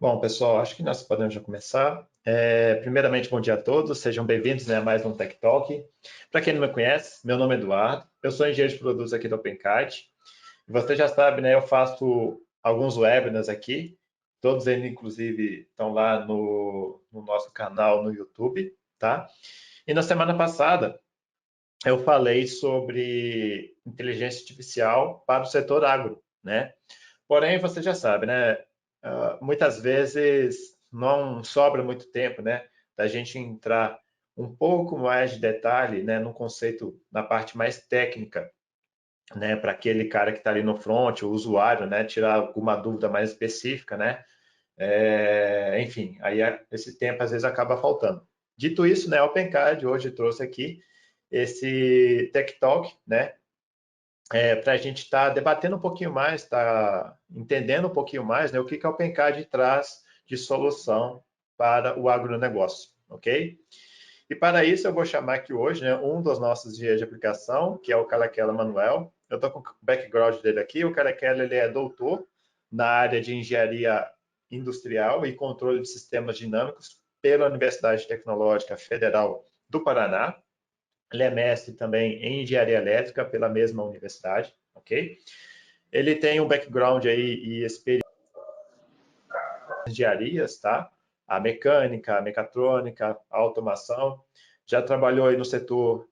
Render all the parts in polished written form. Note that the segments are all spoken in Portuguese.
Bom, pessoal, acho que nós podemos já começar. Primeiramente, bom dia a todos, sejam bem-vindos, né, a mais um Tech Talk. Para quem não me conhece, meu nome é Eduardo, eu sou engenheiro de produtos aqui do OpenCAD. E você já sabe, né, eu faço alguns webinars aqui, todos eles, inclusive, estão lá no nosso canal no YouTube, tá? E na semana passada, eu falei sobre inteligência artificial para o setor agro, né? Porém, você já sabe, né? Muitas vezes não sobra muito tempo, né? Da gente entrar um pouco mais de detalhe, né? No conceito, na parte mais técnica, né? Para aquele cara que está ali no front, o usuário, né? Tirar alguma dúvida mais específica, né? Enfim, aí esse tempo às vezes acaba faltando. Dito isso, né? O OpenCAD hoje trouxe aqui esse Tech Talk, né? Para a gente estar debatendo um pouquinho mais, tá entendendo um pouquinho mais, né, o que a OpenCAD traz de solução para o agronegócio, ok? E para isso eu vou chamar aqui hoje, né, um dos nossos engenheiros de aplicação, que é o Caraquela Manuel. Eu estou com o background dele aqui. O Caraquela ele é doutor na área de engenharia industrial e controle de sistemas dinâmicos pela Universidade Tecnológica Federal do Paraná. Ele é mestre também em engenharia elétrica pela mesma universidade, ok? Ele tem um background aí e experiência em engenharias, tá? A mecânica, a mecatrônica, a automação. Já trabalhou aí no setor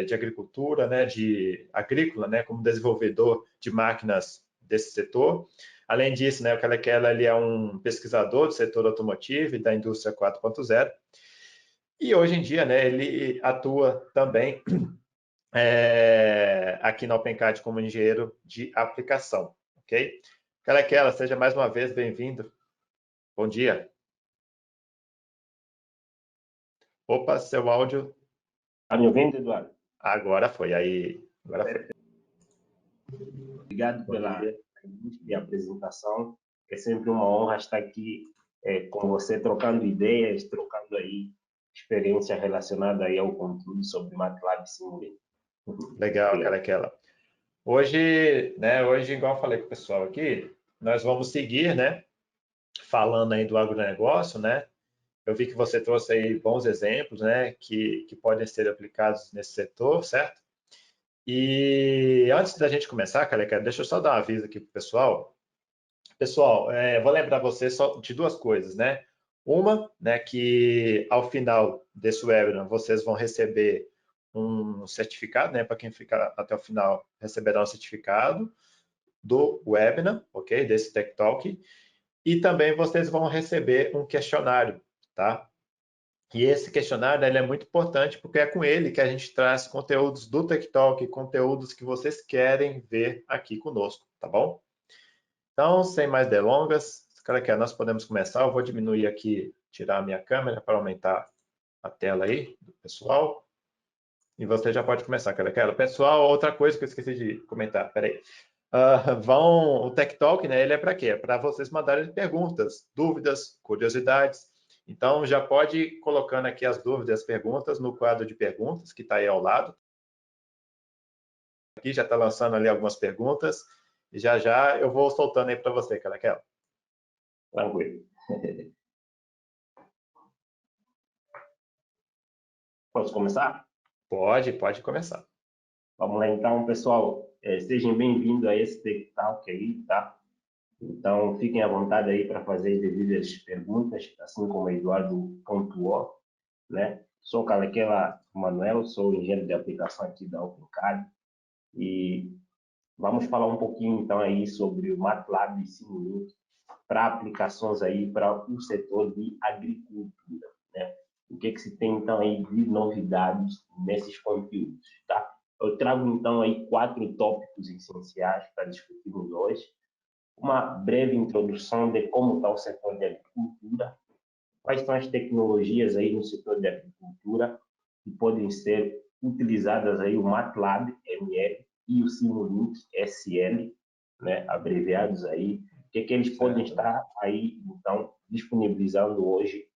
de agricultura, né? De agrícola, né? Como desenvolvedor de máquinas desse setor. Além disso, né? O Kelekela, ele é um pesquisador do setor automotivo e da indústria 4.0. E hoje em dia, né? Ele atua também aqui na OpenCAD como engenheiro de aplicação, ok? Caraquela, seja mais uma vez bem-vindo. Bom dia. Opa, seu áudio Está me ouvindo, Eduardo? agora foi. Aí, agora foi. Obrigado Bom pela dia. ilustre apresentação. É sempre uma honra estar aqui com você, trocando ideias, trocando aí experiência relacionada aí ao conteúdo sobre MATLAB Simulink. Legal, Obrigado. Caraquela. Hoje, né, hoje, igual eu falei com o pessoal aqui, nós vamos seguir, né, falando aí do agronegócio, né? Eu vi que você trouxe aí bons exemplos, né, que podem ser aplicados nesse setor, certo? E antes da gente começar, Caraquela, deixa eu só dar um aviso aqui para o pessoal. Pessoal, vou lembrar vocês só de duas coisas, né? Uma, né, que ao final desse webinar vocês vão receber um certificado, né? Para quem ficar até o final receberá um certificado do webinar, ok? Desse Tech Talk. E também vocês vão receber um questionário, tá? E esse questionário ele é muito importante porque é com ele que a gente traz conteúdos do Tech Talk, conteúdos que vocês querem ver aqui conosco, tá bom? Então, sem mais delongas, cara, que nós podemos começar. Eu vou diminuir aqui, tirar a minha câmera para aumentar a tela aí do pessoal. E você já pode começar, cara. Pessoal, outra coisa que eu esqueci de comentar, peraí. O Tech Talk, né? Ele é para quê? É para vocês mandarem perguntas, dúvidas, curiosidades. Então, já pode ir colocando aqui as dúvidas, as perguntas no quadro de perguntas que está aí ao lado. Aqui já está lançando ali algumas perguntas. E já já eu vou soltando aí para você, Caraquela. Tranquilo. Posso começar? Pode começar. Vamos lá então, pessoal. Sejam bem-vindos a esse Tech Talk aí, tá? Então, fiquem à vontade aí para fazer as devidas perguntas, assim como o Eduardo pontuou, né? Sou Calequela Manuel, sou engenheiro de aplicação aqui da OpenCAD e vamos falar um pouquinho então aí sobre o MATLAB Simulink para aplicações aí para o setor de agricultura, né? O que se tem então aí de novidades nesses conteúdos, tá? Eu trago então aí 4 tópicos essenciais para discutirmos hoje. Uma breve introdução de como está o setor de agricultura, quais são as tecnologias aí no setor de agricultura que podem ser utilizadas aí o MATLAB ML e o Simulink SL, né, abreviados aí, o que eles podem Certo. estar aí então disponibilizando hoje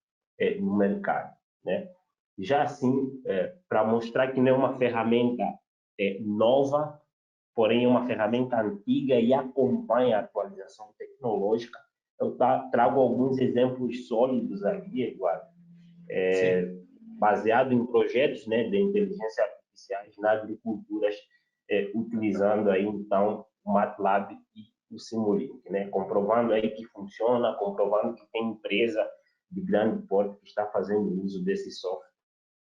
no mercado, né? Já assim, para mostrar que não é uma ferramenta nova, porém é uma ferramenta antiga e acompanha a atualização tecnológica, eu trago alguns exemplos sólidos aqui, Eduardo, baseado em projetos, né, de inteligência artificial na agricultura, utilizando aí, então, o MATLAB e o Simulink, né, comprovando aí que funciona, comprovando que tem empresa de grande porte que está fazendo uso desse software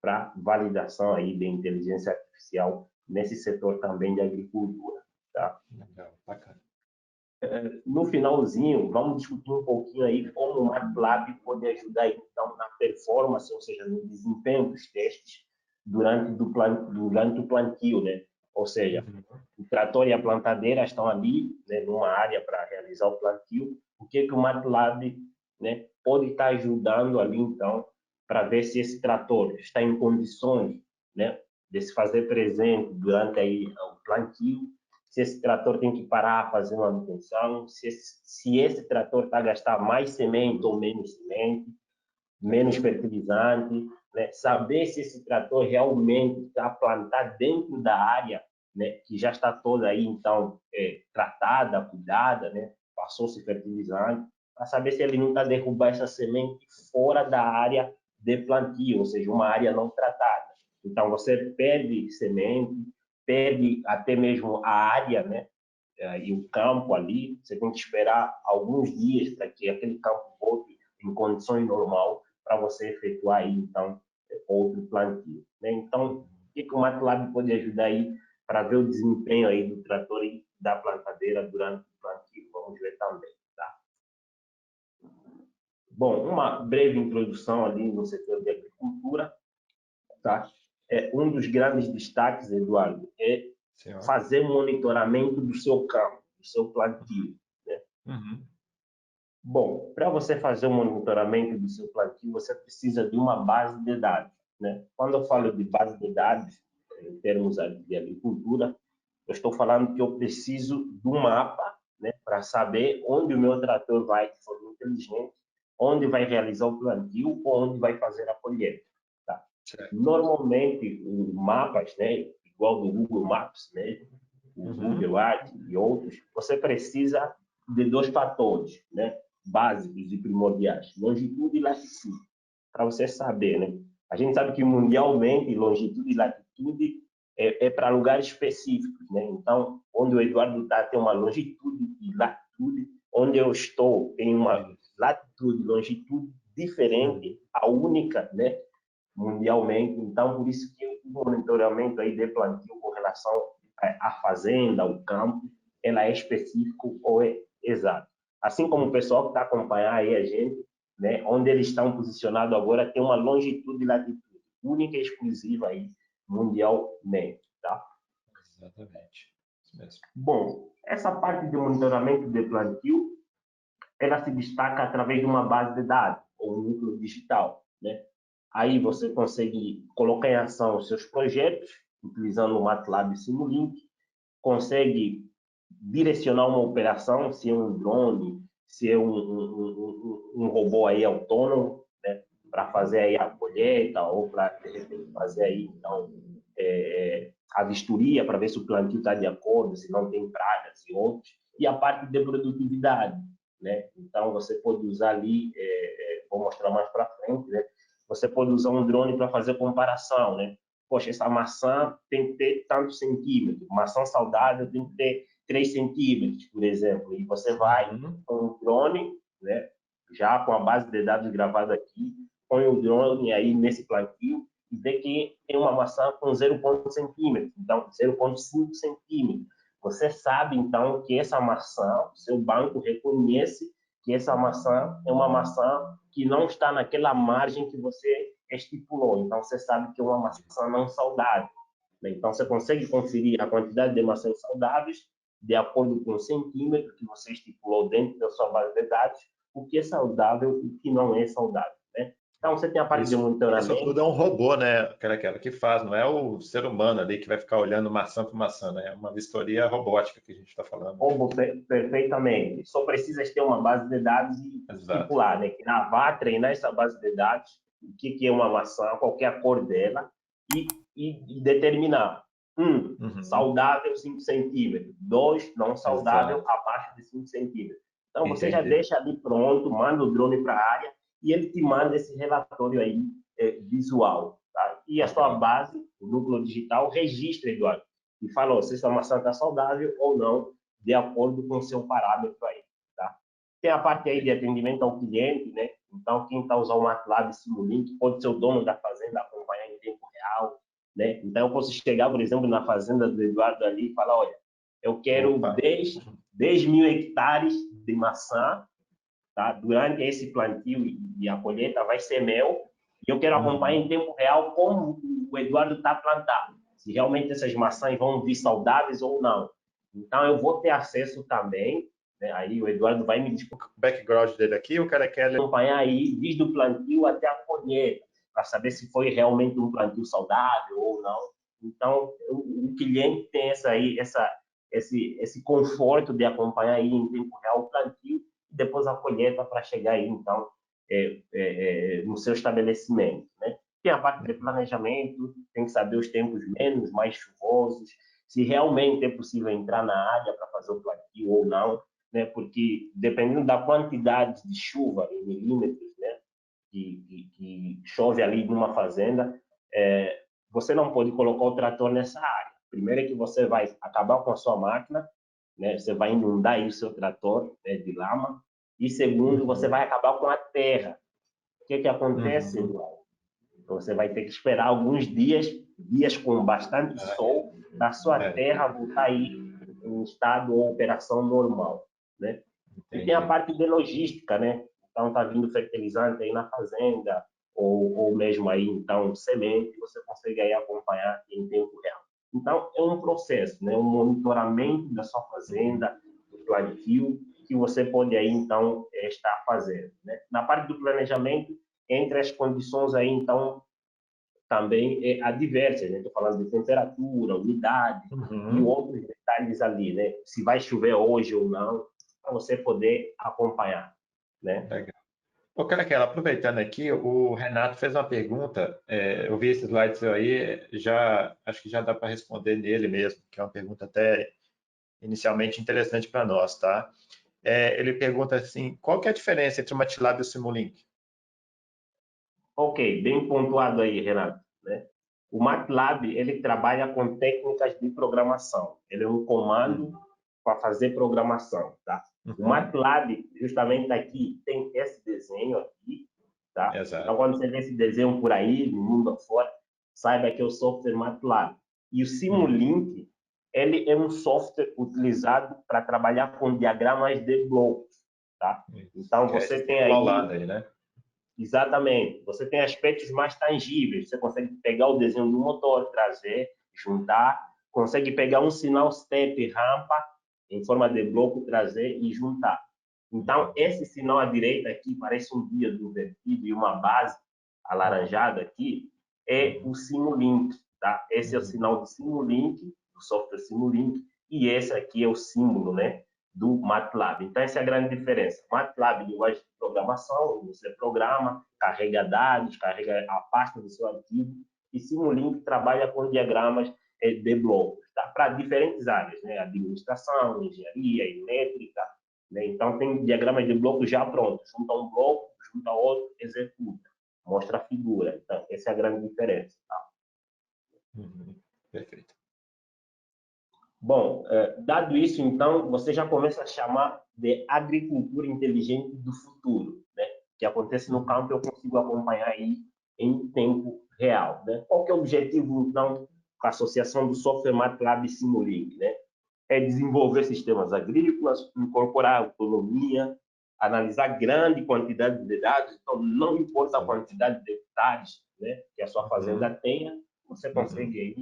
para validação aí de inteligência artificial nesse setor também de agricultura, tá? Legal, bacana. No finalzinho, vamos discutir um pouquinho aí como o MATLAB pode ajudar então na performance, ou seja, no desempenho dos testes durante o plantio, né? Ou seja, o trator e a plantadeira estão ali, né, numa área para realizar o plantio. O que o MATLAB, né, pode estar ajudando ali então para ver se esse trator está em condições, né, de se fazer presente durante aí o plantio, se esse trator tem que parar, fazer manutenção, se esse trator está a gastar mais semente ou menos semente, menos fertilizante, né? Saber se esse trator realmente está a plantar dentro da área, né, que já está toda aí, então, tratada, cuidada, né? Passou-se fertilizante, para saber se ele não está a derrubar essa semente fora da área de plantio, ou seja, uma área não tratada. Então, você perde semente, perde até mesmo a área, né? E o campo ali, você tem que esperar alguns dias para que aquele campo volte em condições normais para você efetuar aí, então, outro plantio, né? Então, o que o MATLAB pode ajudar aí para ver o desempenho aí do trator e da plantadeira durante o plantio? Vamos ver também, tá? Bom, uma breve introdução ali no setor de agricultura, tá? Um dos grandes destaques, Eduardo, é fazer monitoramento do seu campo, do seu plantio, né? Bom, para você fazer o monitoramento do seu plantio, você precisa de uma base de dados, né? Quando eu falo de base de dados, em termos de agricultura, eu estou falando que eu preciso de um mapa, né, para saber onde o meu trator vai de forma inteligente, onde vai realizar o plantio ou onde vai fazer a colheita, tá? Normalmente, os mapas, né, igual do Google Maps, né, o Google Earth e outros, você precisa de dois fatores, né, básicos e primordiais: longitude e latitude, para você saber, né? A gente sabe que mundialmente longitude e latitude é para lugares específicos, né? Então, onde o Eduardo está tem uma longitude e latitude, onde eu estou tem uma latitude e longitude diferente, a única, né, mundialmente. Então, por isso que o monitoramento aí de plantio com relação à fazenda, ao campo, ela é específico ou é exato. Assim como o pessoal que está acompanhando aí a gente, né, onde eles estão posicionados agora tem uma longitude e latitude única e exclusiva aí mundialmente, tá? Exatamente. Isso mesmo. Bom, essa parte de monitoramento de plantio, ela se destaca através de uma base de dados ou um núcleo digital, né? Aí você consegue colocar em ação os seus projetos utilizando o MATLAB Simulink, consegue direcionar uma operação, se é um drone, se é um robô aí autônomo, né, para fazer aí a colheita ou para de repente fazer aí então a vistoria para ver se o plantio está de acordo, se não tem pragas e outros, e a parte de produtividade, né? Então você pode usar ali, vou mostrar mais para frente, né? Você pode usar um drone para fazer comparação, né? Poxa, essa maçã tem que ter tantos centímetros, maçã saudável tem que ter 3 centímetros, por exemplo, e você vai com o drone, né, já com a base de dados gravada aqui, põe o drone aí nesse plantio e vê que tem uma maçã com 0,5 centímetros, então 0,5 centímetros. Você sabe, então, que essa maçã, o seu banco reconhece que essa maçã é uma maçã que não está naquela margem que você estipulou. Então, você sabe que é uma maçã não saudável. Então, você consegue conferir a quantidade de maçãs saudáveis de acordo com o centímetro que você estipulou dentro da sua base de dados, o que é saudável e o que não é saudável, né? Então, você tem a parte de monitoramento. Isso tudo é um robô, né? Aquela que faz, não é o ser humano ali que vai ficar olhando maçã por maçã, né? É uma vistoria robótica que a gente está falando. Perfeitamente. Só precisa ter uma base de dados e estipular, né? Gravar, treinar essa base de dados, o que é uma maçã, qual é a cor dela, e determinar. Saudável 5 centímetros. 2, não saudável, abaixo de 5 centímetros. Então, você já Entendi. deixa ali pronto, manda o drone para a área e ele te manda esse relatório aí visual. Tá? E a sua Legal. base, o núcleo digital, registra, Eduardo, e fala se essa maçã está saudável ou não, de acordo com o seu parâmetro aí. Tá? Tem a parte aí de atendimento ao cliente, né? Então, quem está usando o MATLAB Simulink pode ser o dono da fazenda, acompanhar em tempo real, né? Então, eu posso chegar, por exemplo, na fazenda do Eduardo ali e falar, olha, eu quero Opa. 10 mil hectares de maçã, tá? Durante esse plantio e a colheita vai ser meu, e eu quero acompanhar em tempo real como o Eduardo está plantando, se realmente essas maçãs vão vir saudáveis ou não. Então, eu vou ter acesso também, né? Aí o Eduardo vai me O background dele aqui, o cara quer... acompanhar aí desde o plantio até a colheita, para saber se foi realmente um plantio saudável ou não. Então, o cliente tem esse conforto de acompanhar aí em tempo real o plantio e depois a colheita para chegar aí, então, no seu estabelecimento, né? Tem a parte de planejamento, tem que saber os tempos menos, mais chuvosos, se realmente é possível entrar na área para fazer o plantio ou não, né? Porque dependendo da quantidade de chuva em milímetros, né, que chove ali numa fazenda, você não pode colocar o trator nessa área. Primeiro é que você vai acabar com a sua máquina, né? Você vai inundar aí o seu trator, né, de lama. E segundo, você vai acabar com a terra. O que acontece, Uhum. Eduardo? Então, você vai ter que esperar alguns dias, dias com bastante sol, da sua É, terra voltar aí em estado ou operação normal, né? E tem a entendi. parte de logística, né? Então, tá vindo fertilizante aí na fazenda, ou mesmo aí, então, semente, você consegue aí acompanhar em tempo real. Então, é um processo, né? Um monitoramento da sua Uhum. fazenda, do plantio, que você pode aí, então, estar fazendo, né? Na parte do planejamento, entre as condições aí, então, também adversas, né? Estou falando de temperatura, umidade e Uhum. outros detalhes ali, né? Se vai chover hoje ou não, para você poder acompanhar, né? Legal. Ô, Caraquela, aproveitando aqui, o Renato fez uma pergunta, eu vi esses slides aí, já, acho que já dá para responder nele mesmo, que é uma pergunta até inicialmente interessante para nós, tá? Ele pergunta assim, qual que é a diferença entre o MATLAB e o Simulink? Ok, bem pontuado aí, Renato, né? O MATLAB, ele trabalha com técnicas de programação. Ele é um comando para fazer programação, tá? O Uhum. MATLAB, justamente aqui, tem esse desenho aqui, tá? Então, Exato. quando você vê esse desenho por aí, no mundo afora, saiba que é o software MATLAB. E o Uhum. Simulink, ele é um software utilizado para trabalhar com diagramas de blocos, tá? Isso. Então, Que é você esse tem paulado aí aí, né? exatamente. Você tem aspectos mais tangíveis. Você consegue pegar o desenho do motor, trazer, juntar. Consegue pegar um sinal step, rampa, em forma de bloco, trazer e juntar. Então, esse sinal à direita aqui, parece um díodo invertido e uma base alaranjada aqui, é o Simulink. Tá? Esse é o Uhum. sinal do Simulink, do software Simulink, e esse aqui é o símbolo, né, do MATLAB. Então, essa é a grande diferença. MATLAB, linguagem de programação, você programa, carrega dados, carrega a pasta do seu arquivo, e Simulink trabalha com diagramas de blocos, tá? Para diferentes áreas, né? Administração, engenharia, elétrica, né? Então, tem diagramas de blocos já prontos. Junta um bloco, junta outro, executa, mostra a figura. Então, essa é a grande diferença. Tá? Uhum. Perfeito. Bom, dado isso, então, você já começa a chamar de agricultura inteligente do futuro, né? Que acontece no Uhum. campo, eu consigo acompanhar aí em tempo real, né? Qual que é o objetivo, então, com a associação do software MATLAB e Simulink, né? É desenvolver sistemas agrícolas, incorporar autonomia, analisar grande quantidade de dados, então não importa a Exato. quantidade de hectares, né, que a sua fazenda Uhum. tenha, você Uhum. consegue aí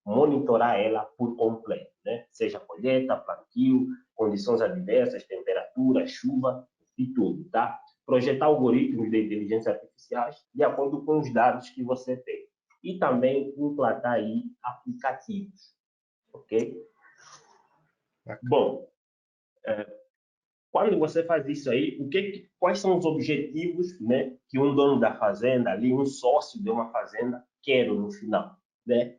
monitorar ela por completo, né? Seja colheita, plantio, condições adversas, temperatura, chuva e tudo, tá? Projetar algoritmos de inteligência artificiais de acordo com os dados que você tem. E também implantar aí aplicativos, ok? Bacana. Bom, quando você faz isso aí, quais são os objetivos, né, que um dono da fazenda ali, um sócio de uma fazenda quer no final, né?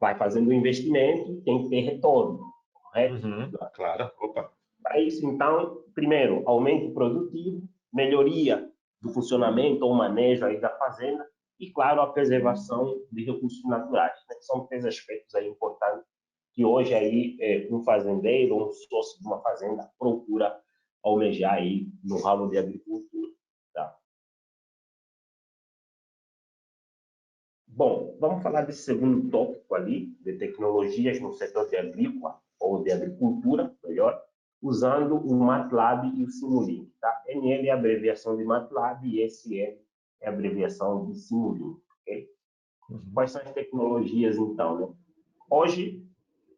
Vai fazendo um investimento, tem que ter retorno, correto? Uhum. Claro. Opa. Para isso, então, primeiro, aumento produtivo, melhoria do funcionamento ou manejo aí da fazenda e, claro, a preservação de recursos naturais, né? São três aspectos aí importantes que hoje aí um fazendeiro, um sócio de uma fazenda procura almejar aí no ramo de agricultura, tá? Bom, vamos falar desse segundo tópico ali, de tecnologias no setor de agrícola, ou de agricultura, melhor, usando o MATLAB e o Simulink, tá? ML é a abreviação de MATLAB e SL é a abreviação de Simulink, ok? Quais são as tecnologias, então, né? Hoje,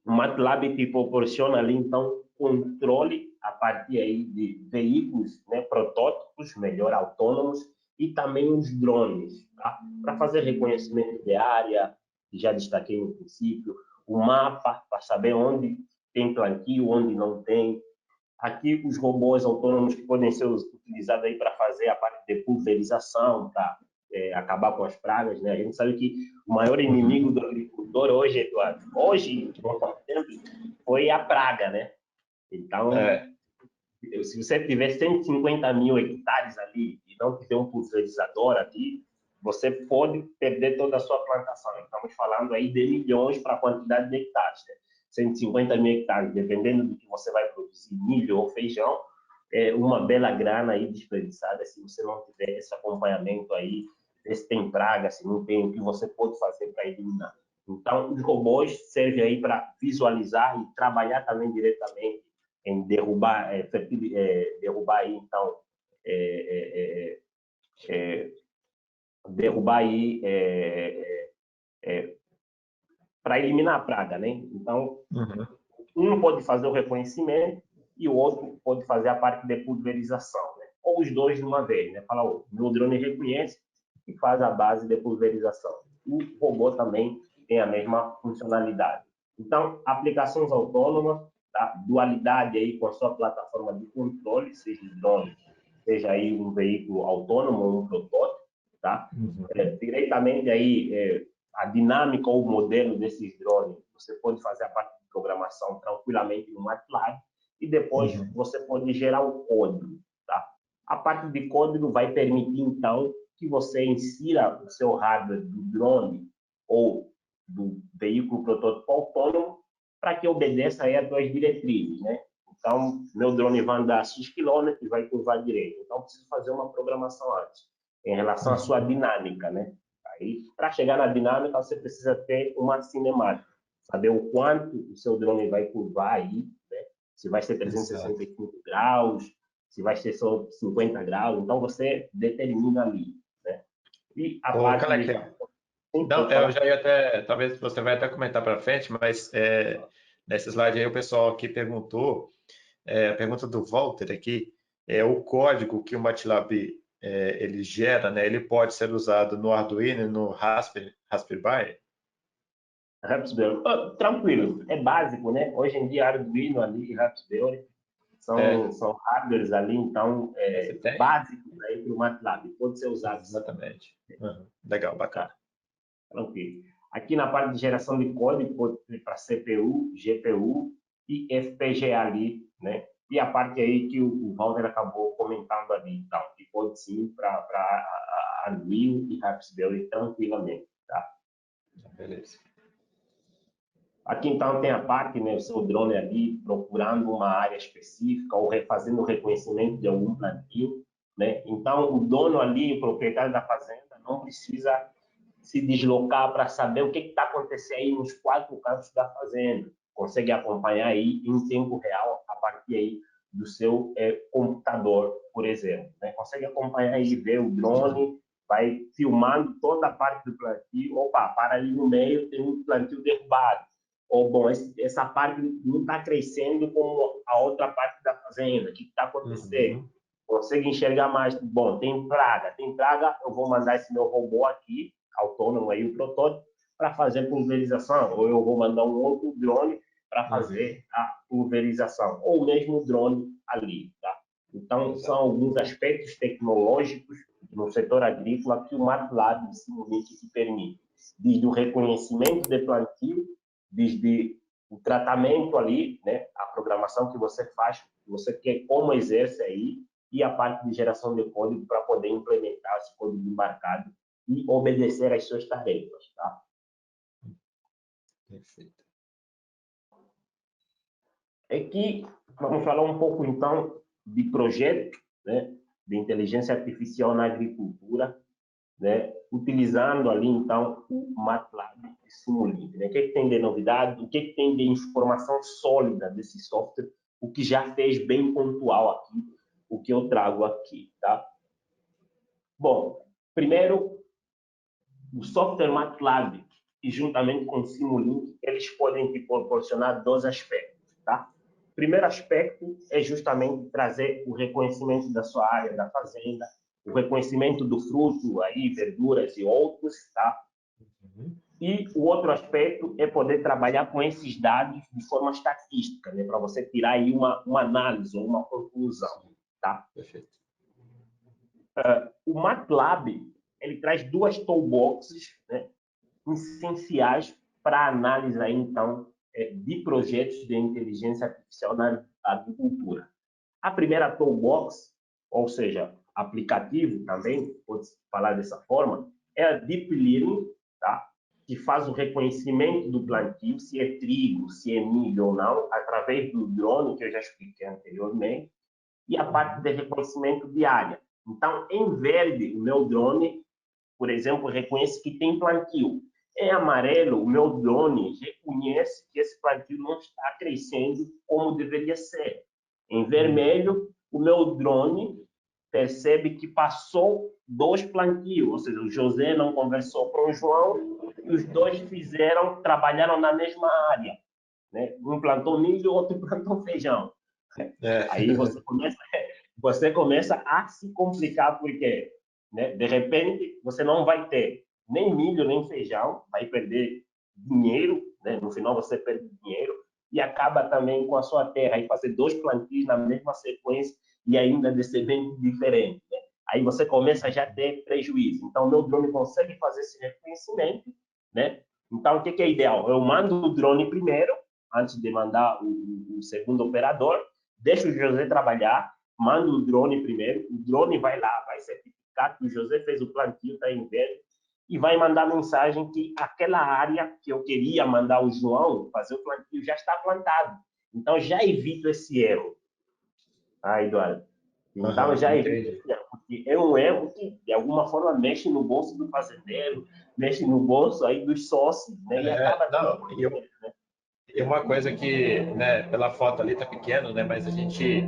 o MATLAB te proporciona ali, então, controle a partir aí de veículos, né, protótipos, melhor, autônomos, e também os drones, tá? Para fazer reconhecimento de área, que já destaquei no princípio, o mapa, para saber onde tem plantio, onde não tem. Aqui, os robôs autônomos que podem ser utilizados aí para fazer a parte de pulverização, para acabar com as pragas, né? A gente sabe que o maior inimigo do agricultor hoje, Eduardo, hoje, foi a praga, né? Então, se você tiver 150 mil hectares ali e não tiver um pulverizador aqui, você pode perder toda a sua plantação. Estamos falando aí de milhões para a quantidade de hectares, né? 150 mil hectares, dependendo do que você vai produzir, milho ou feijão, é uma bela grana aí desperdiçada se você não tiver esse acompanhamento aí, se tem praga, se não tem, o que você pode fazer para eliminar. Então, os robôs servem aí para visualizar e trabalhar também diretamente em derrubar, derrubar aí, então, derrubar aí para eliminar a praga, né? Então, um pode fazer o reconhecimento e o outro pode fazer a parte de pulverização, né? Ou os dois de uma vez, né? Fala, o meu drone reconhece e faz a base de pulverização. O robô também tem a mesma funcionalidade. Então, aplicações autônomas, tá? Dualidade aí com a sua plataforma de controle, seja drone, seja aí um veículo autônomo ou um protótipo, tá? Diretamente aí a dinâmica ou o modelo desses drones, você pode fazer a parte de programação tranquilamente no MATLAB e depois você pode gerar o código, tá? A parte de código vai permitir, então, que você insira o seu hardware do drone ou do veículo protótipo autônomo para que obedeça aí as suas diretrizes, né? Então, meu drone vai andar X quilômetros e vai curvar direito. Então, preciso fazer uma programação antes, em relação à sua dinâmica, né? Aí, para chegar na dinâmica, você precisa ter uma cinemática, saber o quanto o seu drone vai curvar aí, né? Se vai ser 365 graus, se vai ser só 50 graus. Então, você determina ali, né? E a parte de... Não, eu já ia até, talvez você vai até comentar para frente, mas nesse slide aí o pessoal aqui perguntou, a pergunta do Walter aqui, o código que o MATLAB ele gera, né, ele pode ser usado no Arduino e no Raspberry Pi? Raspberry, tranquilo, é básico, né? Hoje em dia Arduino ali e Raspberry são hardwares ali, então básicos aí para o MATLAB, pode ser usado. Exatamente. Legal, bacana. Tranquilo. Aqui na parte de geração de código, pode ser para CPU, GPU e FPGA ali, né? E a parte aí que o Walter acabou comentando ali, então, que pode sim para Arduino e Raspberry tranquilamente, tá? Beleza. Aqui então tem a parte, né, o seu drone ali procurando uma área específica ou fazendo o reconhecimento de algum plantio, né? Então o dono ali, o proprietário da fazenda, não precisa se deslocar para saber o que está acontecendo aí nos 4 cantos da fazenda. Consegue acompanhar aí em tempo real a partir aí do seu computador, por exemplo, né? Consegue acompanhar e ver o drone, vai filmando toda a parte do plantio. Opa, para ali no meio tem um plantio derrubado. Ou, bom, essa parte não está crescendo como a outra parte da fazenda. O que está acontecendo? Consegue enxergar mais. Bom, tem praga, eu vou mandar esse meu robô aqui, autônomo aí, o protótipo, para fazer pulverização, ou eu vou mandar um outro drone para fazer a pulverização, ou mesmo o drone ali, tá? Então, são alguns aspectos tecnológicos no setor agrícola que o MATLAB Simulink te permite, desde o reconhecimento de plantio, desde o tratamento ali, né, a programação que você faz, que você quer, como exerce aí, e a parte de geração de código para poder implementar esse código embarcado e obedecer às suas tarefas, tá? Perfeito. Aqui vamos falar um pouco então de projeto, né, de inteligência artificial na agricultura, né, utilizando ali então o MATLAB e Simulink, né? O que tem de novidade, o que tem de informação sólida desse software, o que já fez bem pontual aqui, o que eu trago aqui, tá? Bom, primeiro, o software MATLAB e juntamente com o Simulink, eles podem te proporcionar dois aspectos, tá? O primeiro aspecto é justamente trazer o reconhecimento da sua área da fazenda, o reconhecimento do fruto, aí, verduras e outros, tá? E o outro aspecto é poder trabalhar com esses dados de forma estatística, né? Para você tirar aí uma análise ou uma conclusão, tá? Perfeito. O MATLAB, ele traz duas toolboxes, né, essenciais para a análise aí, então, de projetos de inteligência artificial na agricultura. A primeira toolbox, ou seja, aplicativo também, pode falar dessa forma, é a Deep Learning, tá? Que faz o reconhecimento do plantio, se é trigo, se é milho ou não, através do drone, que eu já expliquei anteriormente, e a parte de reconhecimento de área. Então, em verde, o meu drone, por exemplo, reconhece que tem plantio. Em amarelo, o meu drone reconhece que esse plantio não está crescendo como deveria ser. Em vermelho, o meu drone percebe que passou dois plantios, ou seja, o José não conversou com o João e os dois trabalharam na mesma área, né? Um plantou milho, outro plantou feijão. Aí você começa a se complicar porque, né, de repente você não vai ter nem milho nem feijão, vai perder dinheiro, né? No final você perde dinheiro e acaba também com a sua terra e fazer dois plantios na mesma sequência e ainda de semente diferente, né? Aí você começa já a ter prejuízo. Então o meu drone consegue fazer esse reconhecimento, né? Então o que é ideal? Eu mando o drone primeiro antes de mandar o segundo operador, deixo o José trabalhar, mando o drone primeiro, o drone vai lá, vai certificar que o José fez o plantio, está em verde, e vai mandar mensagem que aquela área que eu queria mandar o João fazer o plantio já está plantado. Então, já evito esse erro. Ah, Eduardo. Então, já evito esse erro, porque é um erro que, de alguma forma, mexe no bolso do fazendeiro, mexe no bolso aí dos sócios, né? E acaba... Não, e uma coisa que, né, pela foto ali tá pequeno, né, mas a gente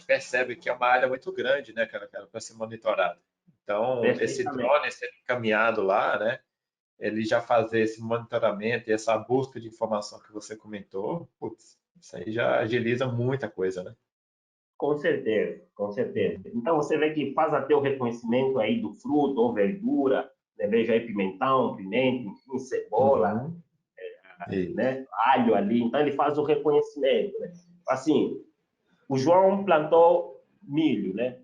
percebe que é uma área muito grande, né, cara, para ser monitorado. Então, esse Perfeitamente. drone sendo encaminhado lá, né, ele já fazer esse monitoramento e essa busca de informação que você comentou, putz, isso aí já agiliza muita coisa, né? Com certeza, com certeza. Então, você vê que faz até o reconhecimento aí do fruto ou verdura, né? Veja aí pimentão, pimenta, enfim, cebola, Uhum. Isso. né? Alho ali. Então, ele faz o reconhecimento, né? Assim, o João plantou milho, né?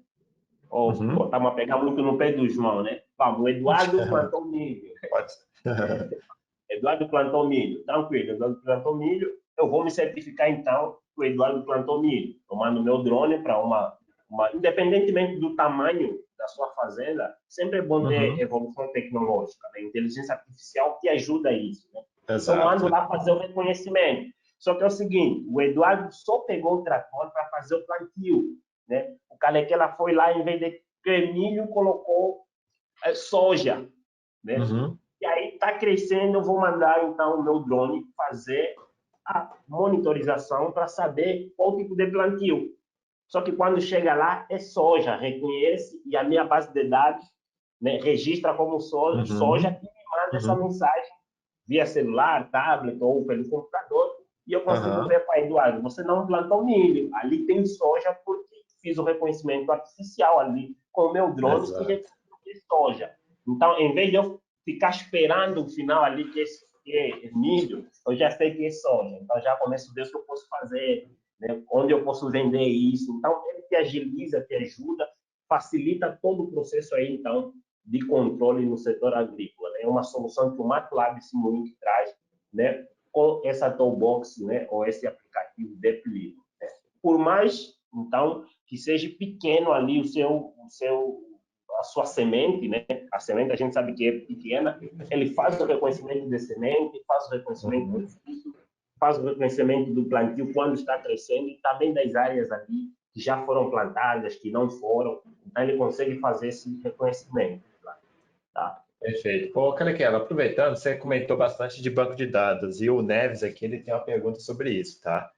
Ou Uhum. estamos a pegar muito no pé do João, né? Vamos, o Eduardo plantou milho. Pode ser. Eduardo plantou milho, tranquilo, Eduardo plantou milho, eu vou me certificar então que o Eduardo plantou milho. Eu mando meu drone para independentemente do tamanho da sua fazenda, sempre é bom ter Uhum. evolução tecnológica, né? Inteligência artificial que ajuda isso, né? Eu mando Exato. lá fazer o reconhecimento. Só que é o seguinte, o Eduardo só pegou o trator para fazer o plantio, né? O Calequela foi lá, em vez de milho, colocou soja, né? Uhum. E aí está crescendo, eu vou mandar então o meu drone fazer a monitorização para saber qual tipo de plantio. Só que quando chega lá é soja, reconhece e a minha base de dados, né, registra como soja Uhum. e me manda essa Uhum. mensagem via celular, tablet ou pelo computador e eu consigo Aham. ver, pai Eduardo, você não plantou milho, ali tem soja porque fiz o reconhecimento artificial ali com o meu drone e Exato. reconheceu que é soja. Então, em vez de eu ficar esperando o final ali que é milho, eu já sei que é soja. Então, já começo a ver o que eu posso fazer, né? Onde eu posso vender isso. Então, ele te agiliza, te ajuda, facilita todo o processo aí, então, de controle no setor agrícola. Né? É uma solução que o MATLAB Simulink traz, né? com essa toolbox, né, ou esse aplicativo DeepLearning. Né? Por mais, então, que seja pequeno ali a sua semente, né? A semente a gente sabe que é pequena, ele faz o reconhecimento de semente, faz o reconhecimento do fruto, faz o reconhecimento do plantio quando está crescendo e também das áreas ali que já foram plantadas, que não foram. Então, ele consegue fazer esse reconhecimento. Tá? Perfeito. Pô, Calequela, aproveitando, você comentou bastante de banco de dados e o Neves aqui ele tem uma pergunta sobre isso, tá?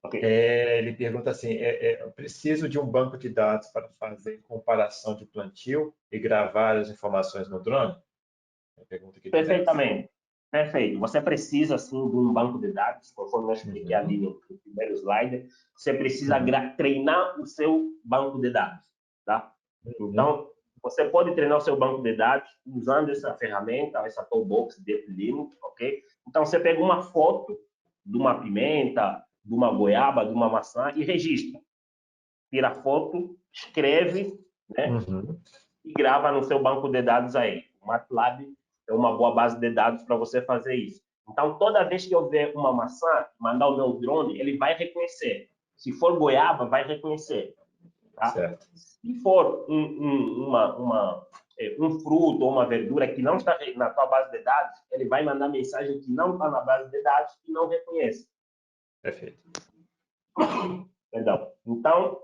Okay. Ele pergunta assim: eu preciso de um banco de dados para fazer comparação de plantio e gravar as informações no drone? É a pergunta aqui do Neves. Perfeitamente. Perfeito. Você precisa, sim, de um banco de dados, conforme eu expliquei ali no primeiro slide. Você precisa treinar o seu banco de dados, tá? Então, você pode treinar o seu banco de dados usando essa ferramenta, essa toolbox DeepLearning, ok? Então, você pega uma foto de uma pimenta, de uma goiaba, de uma maçã e registra. Tira a foto, escreve, né? E grava no seu banco de dados aí. O MATLAB é uma boa base de dados para você fazer isso. Então, toda vez que eu ver uma maçã, mandar o meu drone, ele vai reconhecer. Se for goiaba, vai reconhecer. Tá? Certo. Se for um fruto ou uma verdura que não está na tua base de dados, ele vai mandar mensagem que não está na base de dados e não reconhece. Perfeito. Perdão. Então,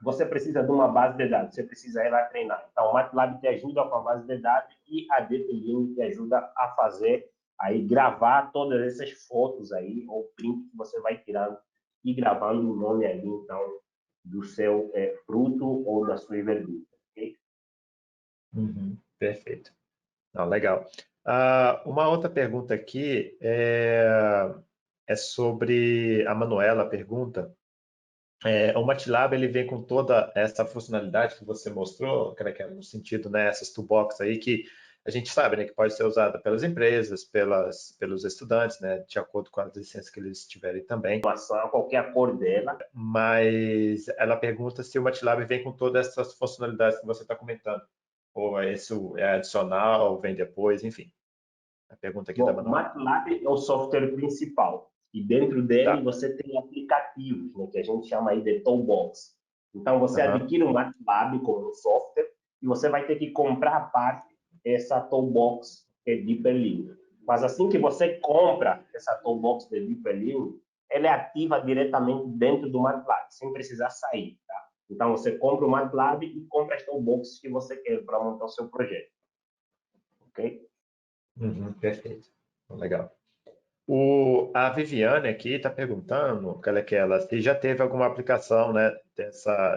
você precisa de uma base de dados, você precisa ir lá treinar. Então, o MATLAB te ajuda com a base de dados e a DeepLearning te ajuda a fazer, aí gravar todas essas fotos aí, ou print que você vai tirando e gravando o nome ali, então, do seu fruto ou da sua verdura. Okay? Perfeito. Não, legal. Uma outra pergunta aqui é sobre a Manuela pergunta. O MATLAB ele vem com toda essa funcionalidade que você mostrou, que é no sentido, né, essas toolbox aí que a gente sabe, né, que pode ser usada pelas empresas, pelos estudantes, né, de acordo com as licenças que eles tiverem também. Qualquer cor dela. Mas ela pergunta se o MATLAB vem com todas essas funcionalidades que você está comentando, ou isso é adicional, vem depois, enfim. A pergunta aqui da Bom, o Manuela. MATLAB é o software principal. E dentro dele você tem aplicativos, né, que a gente chama aí de toolbox. Então, você adquire o MATLAB como software e você vai ter que comprar a parte essa toolbox de DeepLearning. Mas assim que você compra essa toolbox de DeepLearning, ela é ativa diretamente dentro do MATLAB, sem precisar sair. Tá? Então, você compra o MATLAB e compra as toolboxes que você quer para montar o seu projeto. Ok? Perfeito. Legal. A Viviane aqui está perguntando, se já teve alguma aplicação, né,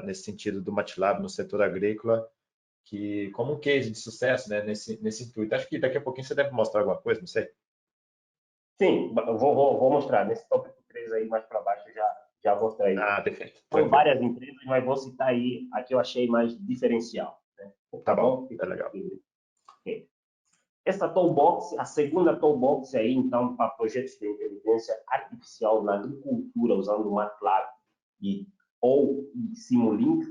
nesse sentido do MATLAB no setor agrícola, que como um case de sucesso, né, nesse intuito. Acho que daqui a pouquinho você deve mostrar alguma coisa, não sei. Sim, eu vou mostrar. Nesse tópico 3 aí, mais para baixo, já mostrei. Perfeito. São várias empresas, mas vou citar aí a que eu achei mais diferencial. Né? Tá bom, é legal. Okay. Essa toolbox, a segunda toolbox aí, então, para projetos de inteligência artificial na agricultura, usando o MATLAB ou Simulink,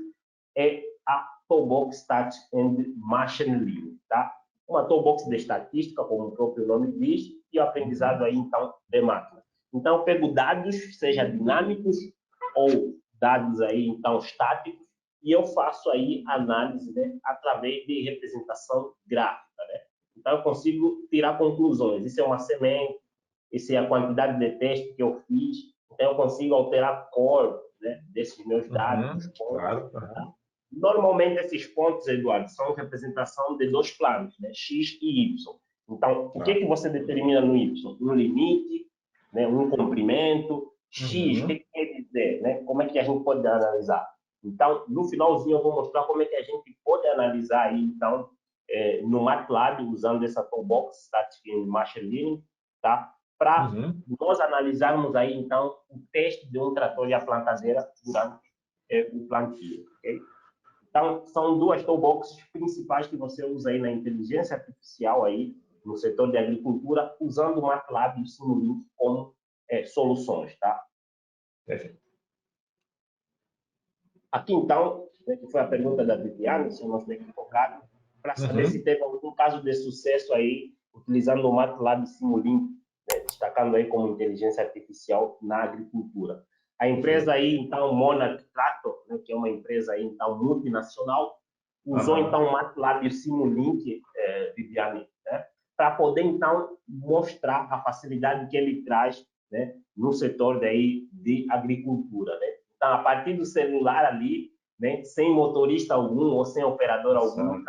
é a toolbox Stat and Machine Learning, tá? Uma toolbox de estatística, como o próprio nome diz, e o aprendizado aí, então, de máquina. Então, eu pego dados, seja dinâmicos ou dados aí, então, estáticos, e eu faço aí análise, né, através de representação gráfica, né? Então, eu consigo tirar conclusões. Isso é uma semente, isso é a quantidade de teste que eu fiz. Então, eu consigo alterar a cor, né, desses meus dados. Claro. Tá? Normalmente, esses pontos, Eduardo, são representação de dois planos, né, X e Y. Então, o que você determina no Y? Um limite, né, um comprimento. X, o que quer dizer? Né? Como é que a gente pode analisar? Então, no finalzinho, eu vou mostrar como é que a gente pode analisar aí, então, no MATLAB, usando essa toolbox, Static and Machine Learning, tá? Para nós analisarmos aí, então, o teste de um trator e a plantadeira durante o plantio, ok? Então, são duas toolboxes principais que você usa aí na inteligência artificial aí, no setor de agricultura, usando o MATLAB e o Simulink como soluções, tá? Perfeito. Aqui, então, né, que foi a pergunta da Viviane, se eu não estou equivocado, para saber se teve algum caso de sucesso aí, utilizando o MATLAB Simulink, né, destacando aí como inteligência artificial na agricultura. A empresa aí, então, Monarch Tractor, né, que é uma empresa aí, então, multinacional, usou, então, o MATLAB Simulink, Viviane, né, para poder, então, mostrar a facilidade que ele traz, né, no setor daí de agricultura, né? Então, a partir do celular ali, né, sem motorista algum ou sem operador algum,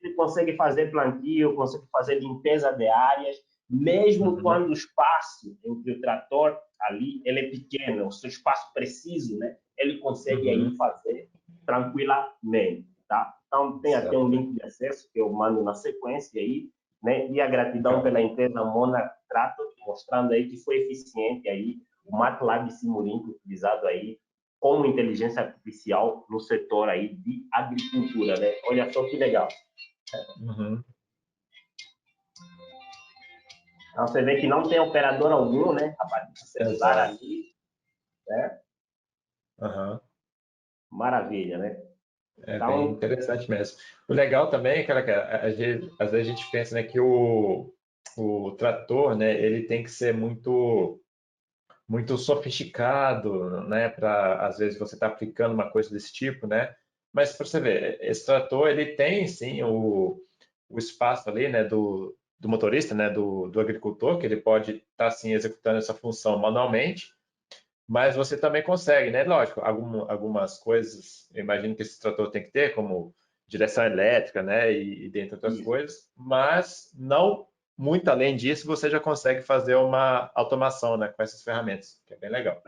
ele consegue fazer plantio, consegue fazer limpeza de áreas, mesmo quando o espaço entre o trator ali ele é pequeno, o seu espaço preciso, né, ele consegue aí fazer tranquilamente, tá? Então, tem até um link de acesso que eu mando na sequência aí, né, e a gratidão pela empresa Monarch Tractor, mostrando aí que foi eficiente aí o MATLAB Simulink utilizado aí como inteligência artificial no setor aí de agricultura, né? Olha só que legal. Então, você vê que não tem operador algum, né? A partir do celular ali, né? Maravilha, né? É Então, bem interessante mesmo. O legal também, cara, que às vezes a gente pensa, né, que o trator, né, ele tem que ser muito sofisticado, né, para às vezes você está aplicando uma coisa desse tipo, né? Mas para você ver, esse trator ele tem sim o espaço ali, né, do motorista, né, do agricultor, que ele pode estar sim executando essa função manualmente, mas você também consegue, né? Lógico, algumas coisas, eu imagino que esse trator tem que ter, como direção elétrica, né? E dentre outras coisas, mas não muito além disso, você já consegue fazer uma automação, né? Com essas ferramentas, que é bem legal.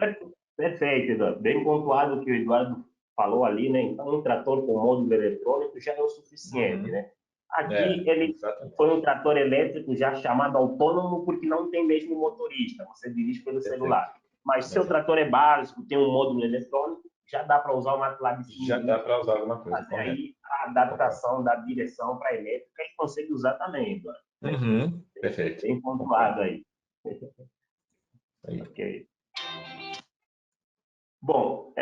Perfeito, Eduardo. Bem pontuado o que o Eduardo falou ali, né? Então, um trator com módulo eletrônico já é o suficiente, né? Aqui, ele exatamente. foi um trator elétrico já chamado autônomo porque não tem mesmo motorista, você dirige pelo celular. Mas se o trator é básico, tem um módulo eletrônico, já dá para usar o MATLAB Simulink. Já dá para usar alguma coisa. Fazer aí a adaptação da direção para a elétrica e consegue usar também, Eduardo. Perfeito. Bem pontuado aí. Aí. Ok. Bom,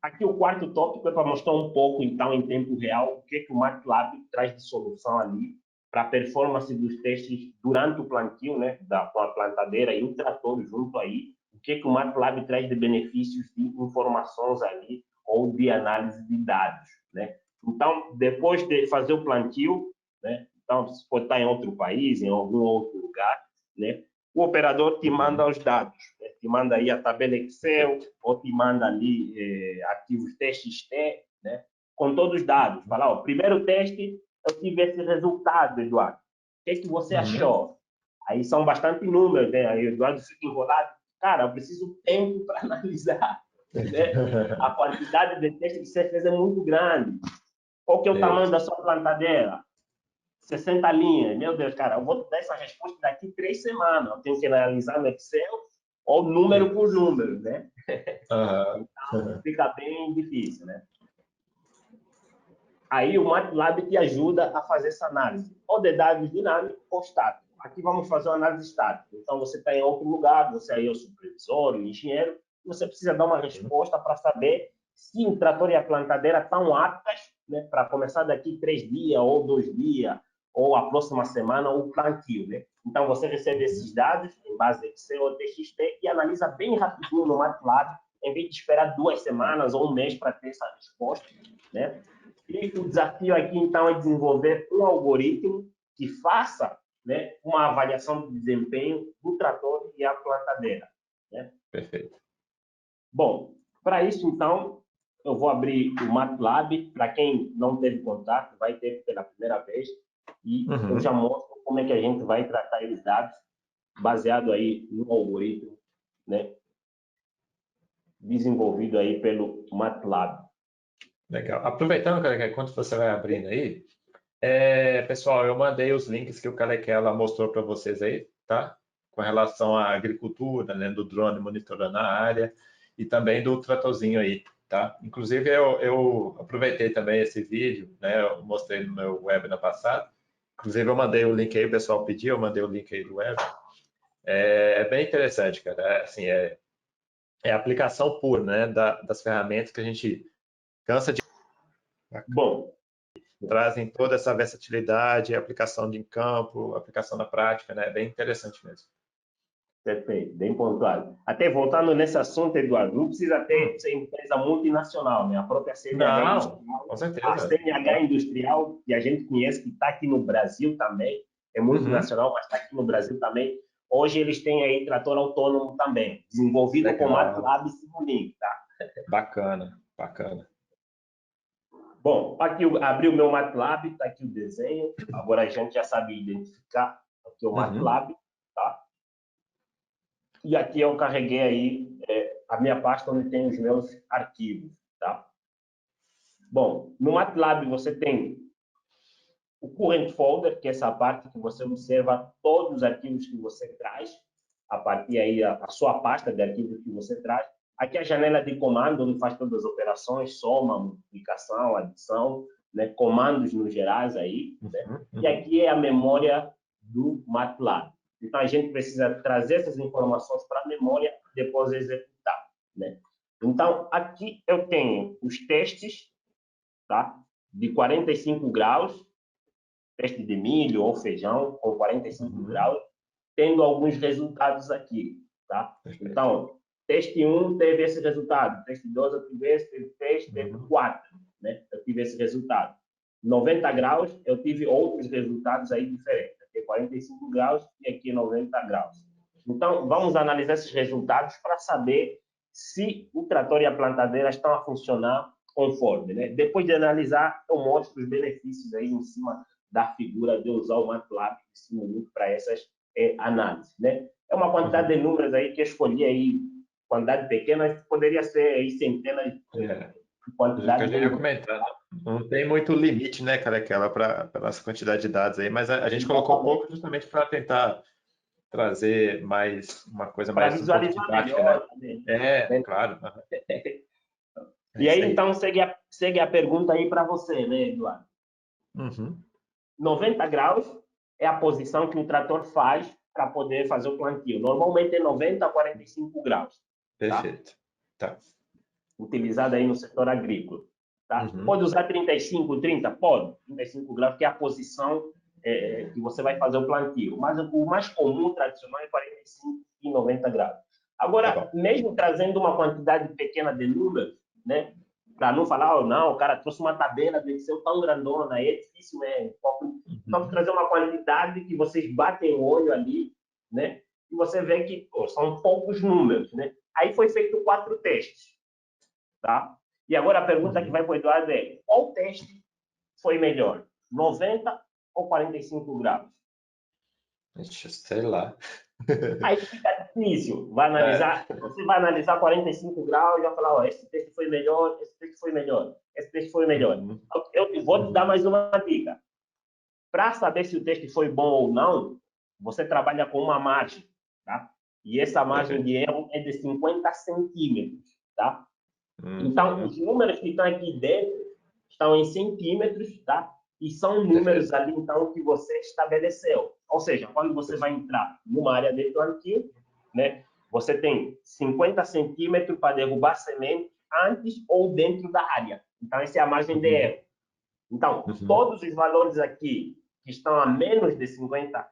aqui o quarto tópico é para mostrar um pouco, então, em tempo real, o que o MATLAB traz de solução ali para a performance dos testes durante o plantio, né, com a plantadeira e o trator junto aí, o que o MATLAB traz de benefícios de informações ali ou de análise de dados, né? Então, depois de fazer o plantio, né, então, se for estar em outro país, em algum outro lugar, né, o operador te manda os dados, né? Te manda aí a tabela Excel ou te manda ali arquivos TXT, né? Com todos os dados. Fala, ó, primeiro teste, eu tive esse resultado, Eduardo. O que você achou? Aí são bastante números, né? Aí o Eduardo fica enrolado. Cara, eu preciso tempo para analisar, né? A quantidade de testes que você fez é muito grande. Qual que é o tamanho da sua plantadeira? 60 linhas. Meu Deus, cara, eu vou dar essa resposta daqui 3 semanas. Eu tenho que analisar no Excel ou número por número, né? Então, fica bem difícil, né? Aí o MATLAB te ajuda a fazer essa análise, ou de dados dinâmicos ou estáticos. Aqui vamos fazer uma análise estática. Então, você está em outro lugar, você aí é o supervisor, o engenheiro, você precisa dar uma resposta para saber se o trator e a plantadeira estão aptas, né, para começar daqui 3 dias ou 2 dias, ou a próxima semana, o plantio, né? Então, você recebe esses dados em base Excel ou TXT e analisa bem rapidinho no MATLAB, em vez de esperar 2 semanas ou um mês para ter essa resposta, né? E o desafio aqui, então, é desenvolver um algoritmo que faça, né, uma avaliação de desempenho do trator e a plantadeira, né? Perfeito. Bom, para isso, então, eu vou abrir o MATLAB. Para quem não teve contato, vai ter pela primeira vez. E eu já mostro como é que a gente vai tratar os dados baseado aí no algoritmo, né, desenvolvido aí pelo MATLAB. Legal. Aproveitando, cara, enquanto você vai abrindo aí, pessoal, eu mandei os links que o Calequela mostrou para vocês aí, tá? Com relação à agricultura, né, do drone monitorando a área e também do tratorzinho aí, tá? Inclusive, eu aproveitei também esse vídeo, né? Eu mostrei no meu webinar passado. Inclusive, eu mandei o link aí, o pessoal pediu, eu mandei o link aí do webinar. É bem interessante, cara. Assim, é a aplicação pura, né, das ferramentas que a gente cansa de... Bom, Trazem toda essa versatilidade, aplicação de campo, aplicação na prática, né? É bem interessante mesmo. Perfeito, bem pontuado. Até voltando nesse assunto, Eduardo, não precisa ter ser empresa multinacional, né? A própria CNH Não, Industrial, com a certeza. CNH Industrial, que a gente conhece, que está aqui no Brasil também, é Uhum. multinacional, mas está aqui no Brasil também. Hoje eles têm aí trator autônomo também, desenvolvido com Legal, MATLAB e Simulink, tá? bacana, bacana. Bom, aqui abri o meu MATLAB, está aqui o desenho. Agora a gente já sabe identificar aqui o Uhum. MATLAB, tá? E aqui eu carreguei aí a minha pasta onde tem os meus arquivos, tá? Bom, no MATLAB você tem o current folder, que é essa parte que você observa todos os arquivos que você traz, a partir aí a sua pasta de arquivos que você traz. Aqui a janela de comando, onde faz todas as operações, soma, multiplicação, adição, né? Comandos no gerais aí, né? Uhum. E Uhum. aqui é a memória do MATLAB. Então a gente precisa trazer essas informações para a memória e depois executar, né? Então aqui eu tenho os testes, tá? De 45 graus, teste de milho ou feijão com 45 Uhum. graus, tendo alguns resultados aqui, tá? Perfeito. Então, teste 1 teve esse resultado, teste 2 eu tive esse, teve teste, teve Uhum. 4, né? Eu tive esse resultado. 90 graus, eu tive outros resultados aí diferentes. Aqui é 45 graus e aqui é 90 graus. Então, vamos analisar esses resultados para saber se o trator e a plantadeira estão a funcionar conforme, né? Depois de analisar, eu mostro os benefícios aí em cima da figura de usar o MATLAB e Simulink para essas análises, né? É uma quantidade Uhum. de números aí que eu escolhi aí, quantidade pequena, poderia ser aí centenas É, de o que eu quantidade já de ia números. comentar, não tem muito limite, né, cara, aquela para essa quantidade de dados aí, mas a gente colocou Exatamente. pouco justamente para tentar trazer mais uma coisa Para mais um pouco visualizar didática, né? melhor também, É, né? claro. É E aí, isso aí. então, segue a pergunta aí para você, né, Eduardo? Uhum. 90 graus é a posição que o trator faz para poder fazer o plantio. Normalmente é 90 a 45 graus, tá? Perfeito. Tá. Utilizada aí no setor agrícola. Tá? Uhum. Pode usar 35, 30? Pode. 35 graus, que é a posição que você vai fazer o plantio. Mas o mais comum, tradicional, é 45 e 90 graus. Tá Agora, bom. mesmo trazendo uma quantidade pequena de números, né? Para não falar, oh, não, o cara trouxe uma tabela do Excel tão grandona, aí é difícil, né? Então, Uhum. trazer uma quantidade que vocês batem o olho ali, né? E você vê que pô, são poucos números, né? Aí foi feito 4 testes, tá? E agora a pergunta que Uhum. vai para o Eduardo é: qual teste foi melhor? 90 ou 45 graus? Ixi, sei lá. Aí fica difícil. Vai É. analisar, você vai analisar 45 graus e vai falar: ó, esse teste foi melhor, esse teste foi melhor, esse teste foi melhor. Uhum. Eu vou te dar Uhum. mais uma dica. Para saber se o teste foi bom ou não, você trabalha com uma margem, tá? E essa margem Perfeito. de erro é de 50 centímetros, tá? Então, Uhum. os números que estão aqui dentro estão em centímetros, tá? E são números Perfeito. ali, então, que você estabeleceu. Ou seja, quando você vai entrar numa área de plantio, né? Você tem 50 centímetros para derrubar semente antes ou dentro da área. Então, essa é a margem de Uhum. erro. Então, Uhum. todos os valores aqui que estão a menos de 50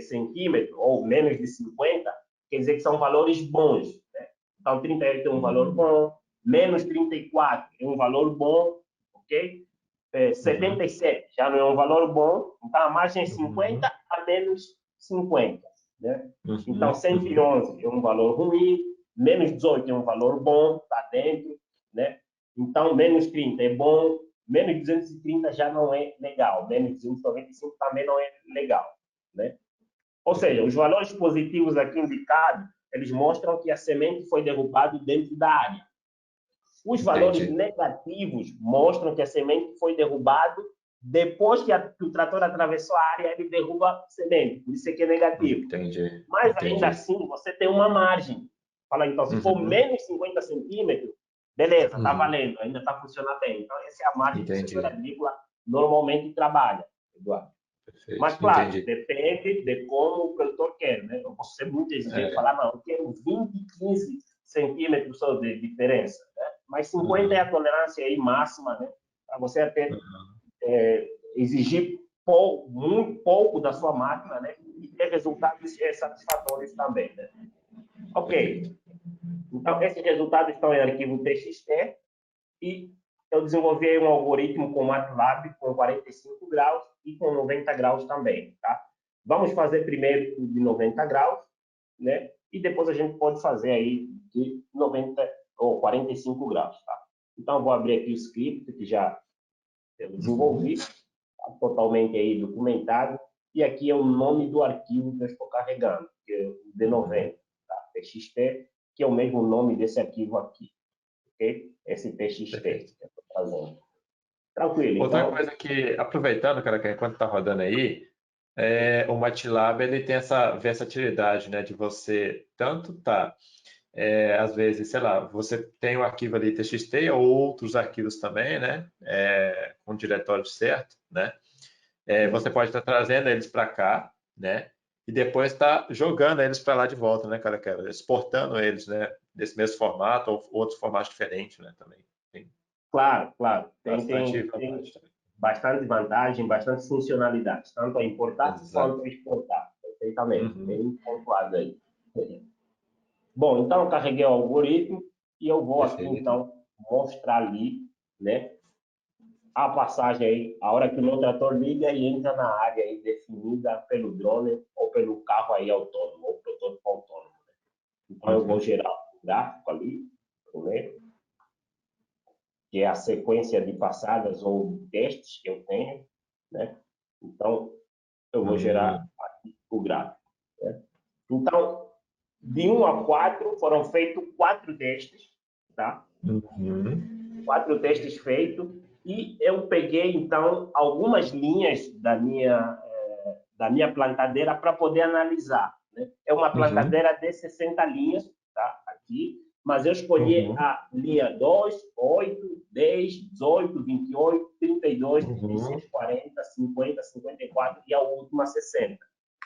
centímetros ou menos de 50, quer dizer que são valores bons. Né? Então, 38 é um valor Uhum. bom, menos 34 é um valor bom, ok? Uhum. 77 já não é um valor bom, então a margem é Uhum. 50 a menos 50. Né? Então, Uhum. Uhum. 111 é um valor ruim, menos 18 é um valor bom, está dentro. Né? Então, menos 30 é bom, menos 230 já não é legal, menos 295 também não é legal. Né? Ou seja, os Perfeito. valores positivos aqui indicados, eles mostram que a semente foi derrubada dentro da área. Os valores Entendi. negativos mostram que a semente foi derrubada depois que o trator atravessou a área, ele derruba a semente, por isso é que é negativo. Entendi. Mas ainda Entendi. assim, você tem uma margem. Fala, então, se for Uhum. menos 50 centímetros, beleza, está Uhum. valendo, ainda está funcionando bem. Então, essa é a margem que o setor Entendi. agrícola normalmente trabalha, Eduardo. Mas, Perfeito. claro, Entendi. depende de como o produtor quer. Né? Eu posso ser muito exigente e É. falar, não, eu quero 20, 15 centímetros só de diferença. Né? Mas 50 é a Uhum. tolerância aí máxima, né? Para você até Uhum. exigir muito pouco da sua máquina, né? e ter resultados satisfatórios também, né? Ok. Então, esses resultados estão em arquivo TXT e eu desenvolvi um algoritmo com MATLAB com 45 graus e com 90 graus também, tá? Vamos fazer primeiro o de 90 graus, né? E depois a gente pode fazer aí de 90 ou 45 graus, tá? Então, eu vou abrir aqui o script que já eu desenvolvi, tá? Totalmente aí documentado. E aqui é o nome do arquivo que eu estou carregando, que é o D90, tá? TXT, que é o mesmo nome desse arquivo aqui, ok? Esse TXT que eu estou fazendo. Tranquilo, Outra então... coisa que, aproveitando, cara, que enquanto está rodando aí, o MATLAB ele tem essa versatilidade, né, de você tanto às vezes, sei lá, você tem o arquivo ali TXT ou outros arquivos também, né, com o diretório certo, né, você pode estar trazendo eles para cá, né, e depois tá jogando eles para lá de volta, né, cara, exportando eles, né, desse mesmo formato ou outros formatos diferentes, né, também. Tem Claro, claro. bastante Tem vantagem também. bastante vantagem, bastante funcionalidade, tanto a importar Exato. quanto a exportar. Perfeitamente, Uhum. bem pontuado aí. Bom, então eu carreguei o algoritmo e eu vou aqui, Perfeito. então, mostrar ali, né, a passagem aí, a hora que o meu trator liga e entra na área aí definida pelo drone ou pelo carro aí autônomo, ou protótipo autônomo. Né? Então eu vou Uhum. gerar um gráfico ali, primeiro, que é a sequência de passadas ou testes que eu tenho, né? Então, eu vou gerar Uhum. aqui o gráfico. Né? Então, de 1 a 4 foram feitos 4 testes, tá? Uhum. 4 testes feitos e eu peguei, então, algumas linhas da minha plantadeira para poder analisar. Né? É uma Uhum. plantadeira de 60 linhas, tá? Aqui, mas eu escolhi Uhum. a linha 2, 8, 10, 18, 28, 32, Uhum. 36, 40, 50, 54 e a última 60.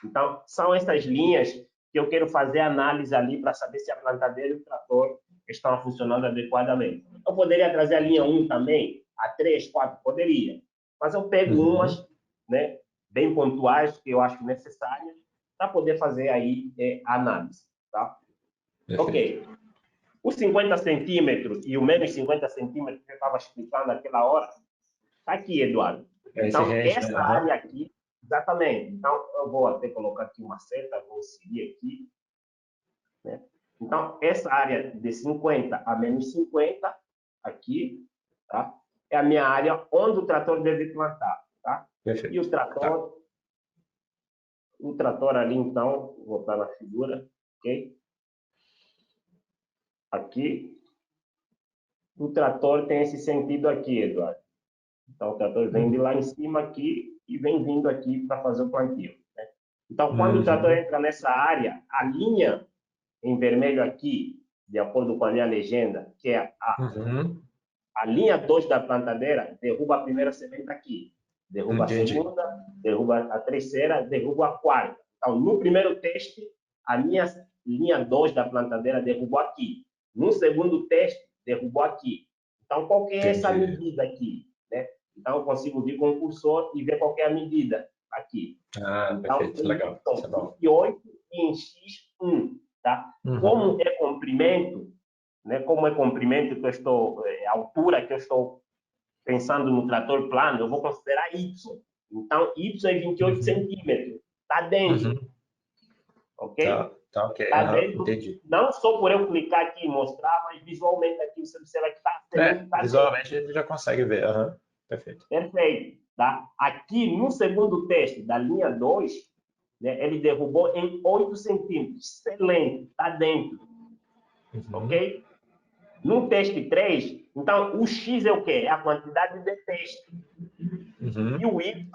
Então, são essas linhas que eu quero fazer análise ali para saber se a plantadeira e o trator estão funcionando adequadamente. Eu poderia trazer a linha 1 também, a 3, 4, poderia. Mas eu pego Uhum. umas, né, bem pontuais, que eu acho necessárias, para poder fazer aí a análise. Tá? Perfeito. Ok. Os 50 centímetros e o menos 50 centímetros que eu estava explicando naquela hora, está aqui, Eduardo. Esse Então, range, né? essa Aham. área aqui, exatamente. Então, eu vou até colocar aqui uma seta, vou seguir aqui. Né? Então, essa área de 50 a menos 50, aqui, tá? É a minha área onde o trator deve plantar. Tá? E Perfeito. Tá. o trator ali, então, vou botar na figura, ok? Aqui, o trator tem esse sentido aqui, Eduardo. Então, o trator vem de Uhum. lá em cima aqui e vem vindo aqui para fazer o plantio. Né? Então, quando o trator Uhum. entra nessa área, a linha em vermelho aqui, de acordo com a minha legenda, que é Uhum. a linha 2 da plantadeira, derruba a primeira semente aqui, derruba a Entendi. segunda, derruba a terceira, derruba a quarta. Então, no primeiro teste, a minha linha 2 da plantadeira derrubou aqui. No segundo teste, derrubou aqui. Então, qual que é essa Entendi. medida aqui? Né? Então, eu consigo vir com o cursor e ver qual que é a medida aqui. Ah, Então, perfeito. em Legal. Isso Y é bom. 28 e em X1. Tá? Como Uhum. é comprimento, né? Como é comprimento que eu estou, a altura que eu estou pensando no trator plano, eu vou considerar Y. Então, Y é 28 Uhum. centímetros. Está dentro, Uhum. ok? Tá, ok. Está Aham. dentro, Entendi. não só por eu clicar aqui e mostrar, mas visualmente aqui você observa que a semente está dentro. Visualmente ele já consegue ver. Aham. Perfeito. Perfeito. Tá? Aqui, no segundo teste da linha 2, né, ele derrubou em 8 centímetros. Excelente, está dentro. Uhum. Ok? No teste 3, então o X é o quê? É a quantidade de teste. E Uhum. o Y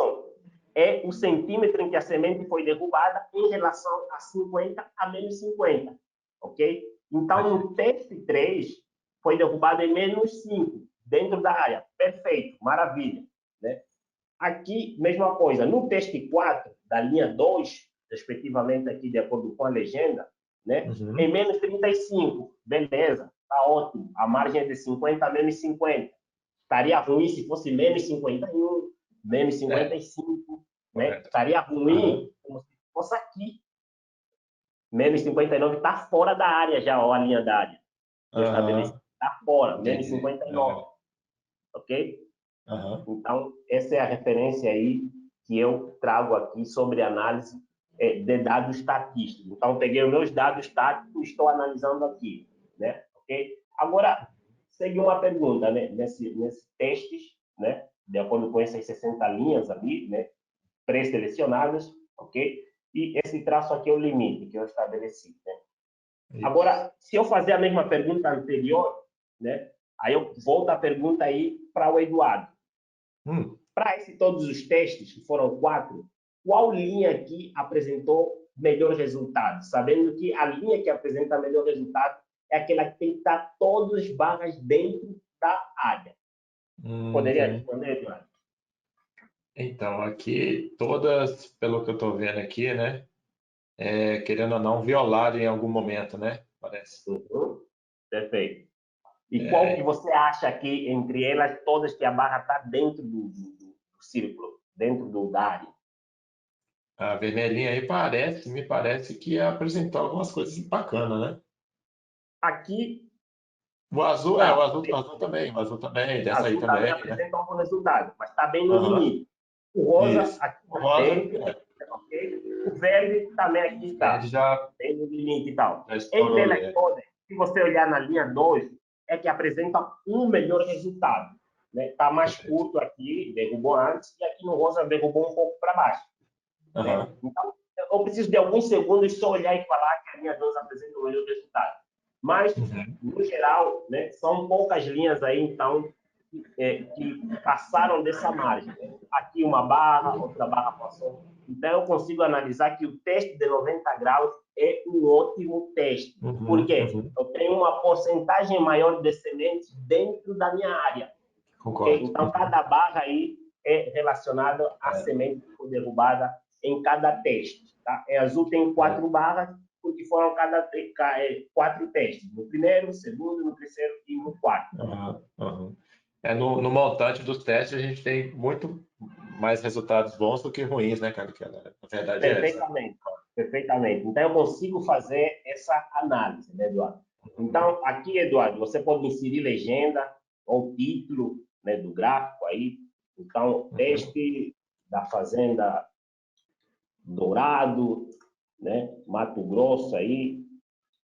é o centímetro em que a semente foi derrubada em relação a 50 a menos 50. Ok? Então, no Perfeito. teste 3, foi derrubado em menos 5, dentro da área. Perfeito, maravilha. Né? Aqui, mesma coisa. No teste 4, da linha 2, respectivamente aqui, de acordo com a legenda, né? Em Uhum. menos 35. Beleza, está ótimo. A margem é de 50 a menos 50. Estaria ruim se fosse menos 51, menos É, 55, né? correto. Estaria Aham. ruim como se fosse aqui. Menos 59 está fora da área já, ó, a linha da área. Está fora, menos 59. Ok? Então, essa é a referência aí que eu trago aqui sobre análise de dados estatísticos. Então, peguei os meus dados estáticos e estou analisando aqui, né? Ok? Agora, segue uma pergunta, né? Nesse testes, né? De acordo com essas 60 linhas ali, né? Pré-selecionadas, ok? E esse traço aqui é o limite que eu estabeleci, né? Agora, se eu fazer a mesma pergunta anterior, né? Aí eu volto a pergunta aí para o Eduardo. Para todos os testes, que foram 4, qual linha aqui apresentou melhor resultado? Sabendo que a linha que apresenta melhor resultado é aquela que tem que estar todas as barras dentro da área. Poderia responder, Eduardo? Então, aqui, todas, pelo que eu estou vendo aqui, né? Querendo ou não, violaram em algum momento, né? Parece. Perfeito. E qual que você acha que, entre elas todas, que a barra está dentro do círculo, dentro da área? A vermelhinha aí me parece que apresentou algumas coisas bacanas, né? Aqui... O azul, o azul também, O dessa aí azul também também, né? apresenta algum resultado, mas está bem no limite. O rosa Isso. aqui O rosa, dentro, ok? O verde também aqui está, verde já bem no limite e tal. estourou Entre ali. elas todas, se você olhar na linha 2, é que apresenta um melhor resultado. Está mais curto aqui, derrubou antes, e aqui no rosa derrubou um pouco para baixo. Né? Então, eu preciso de alguns segundos só olhar e falar que a linha 2 apresenta o melhor resultado. Mas, no geral, né, são poucas linhas aí, então, que passaram dessa margem. Aqui uma barra, outra barra passou. Então, eu consigo analisar que o teste de 90 graus é um ótimo teste. Por quê? Eu tenho uma porcentagem maior de sementes dentro da minha área. Concordo. Então, cada barra aí é relacionada à semente que foi derrubada em cada teste. Tá? Azul tem 4 barras, porque foram 4 testes. No primeiro, no segundo, no terceiro e no quarto. No montante dos testes, a gente tem muito mais resultados bons do que ruins, né, cara? Na verdade Perfeitamente, perfeitamente. Então, eu consigo fazer essa análise, né, Eduardo? Então, aqui, Eduardo, você pode inserir legenda ou título, né, do gráfico aí. Então, teste da Fazenda Dourado, né, Mato Grosso aí,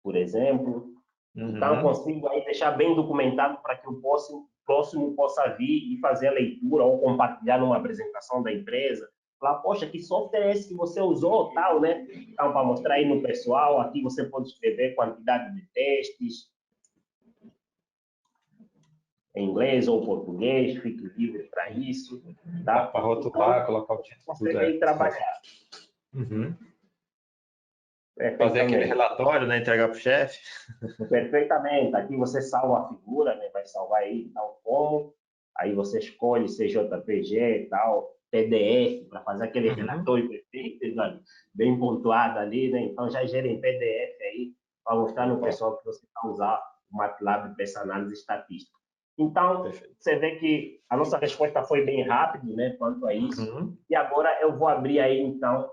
por exemplo. Então, eu consigo aí deixar bem documentado para que o próximo possa vir e fazer a leitura ou compartilhar numa apresentação da empresa. Falar, poxa, que software é esse que você usou, tal, né? Então, para mostrar aí no pessoal, aqui você pode escrever quantidade de testes em inglês ou português, fique livre para isso, tá? Para rotular, colocar o título. Você tem que trabalhar. Fazer aquele relatório, né? Entregar para o chefe. Perfeitamente. Aqui você salva a figura, né? Vai salvar aí tal como. Aí você escolhe CJPG, tal, PDF, para fazer aquele relatório perfeito, né? Bem pontuado ali, né? Então já gera em PDF aí, para mostrar no pessoal que você vai usar o MATLAB para essa análise estatística. Então, você vê que a nossa resposta foi bem rápida, né? Quanto a isso. E agora eu vou abrir aí, então,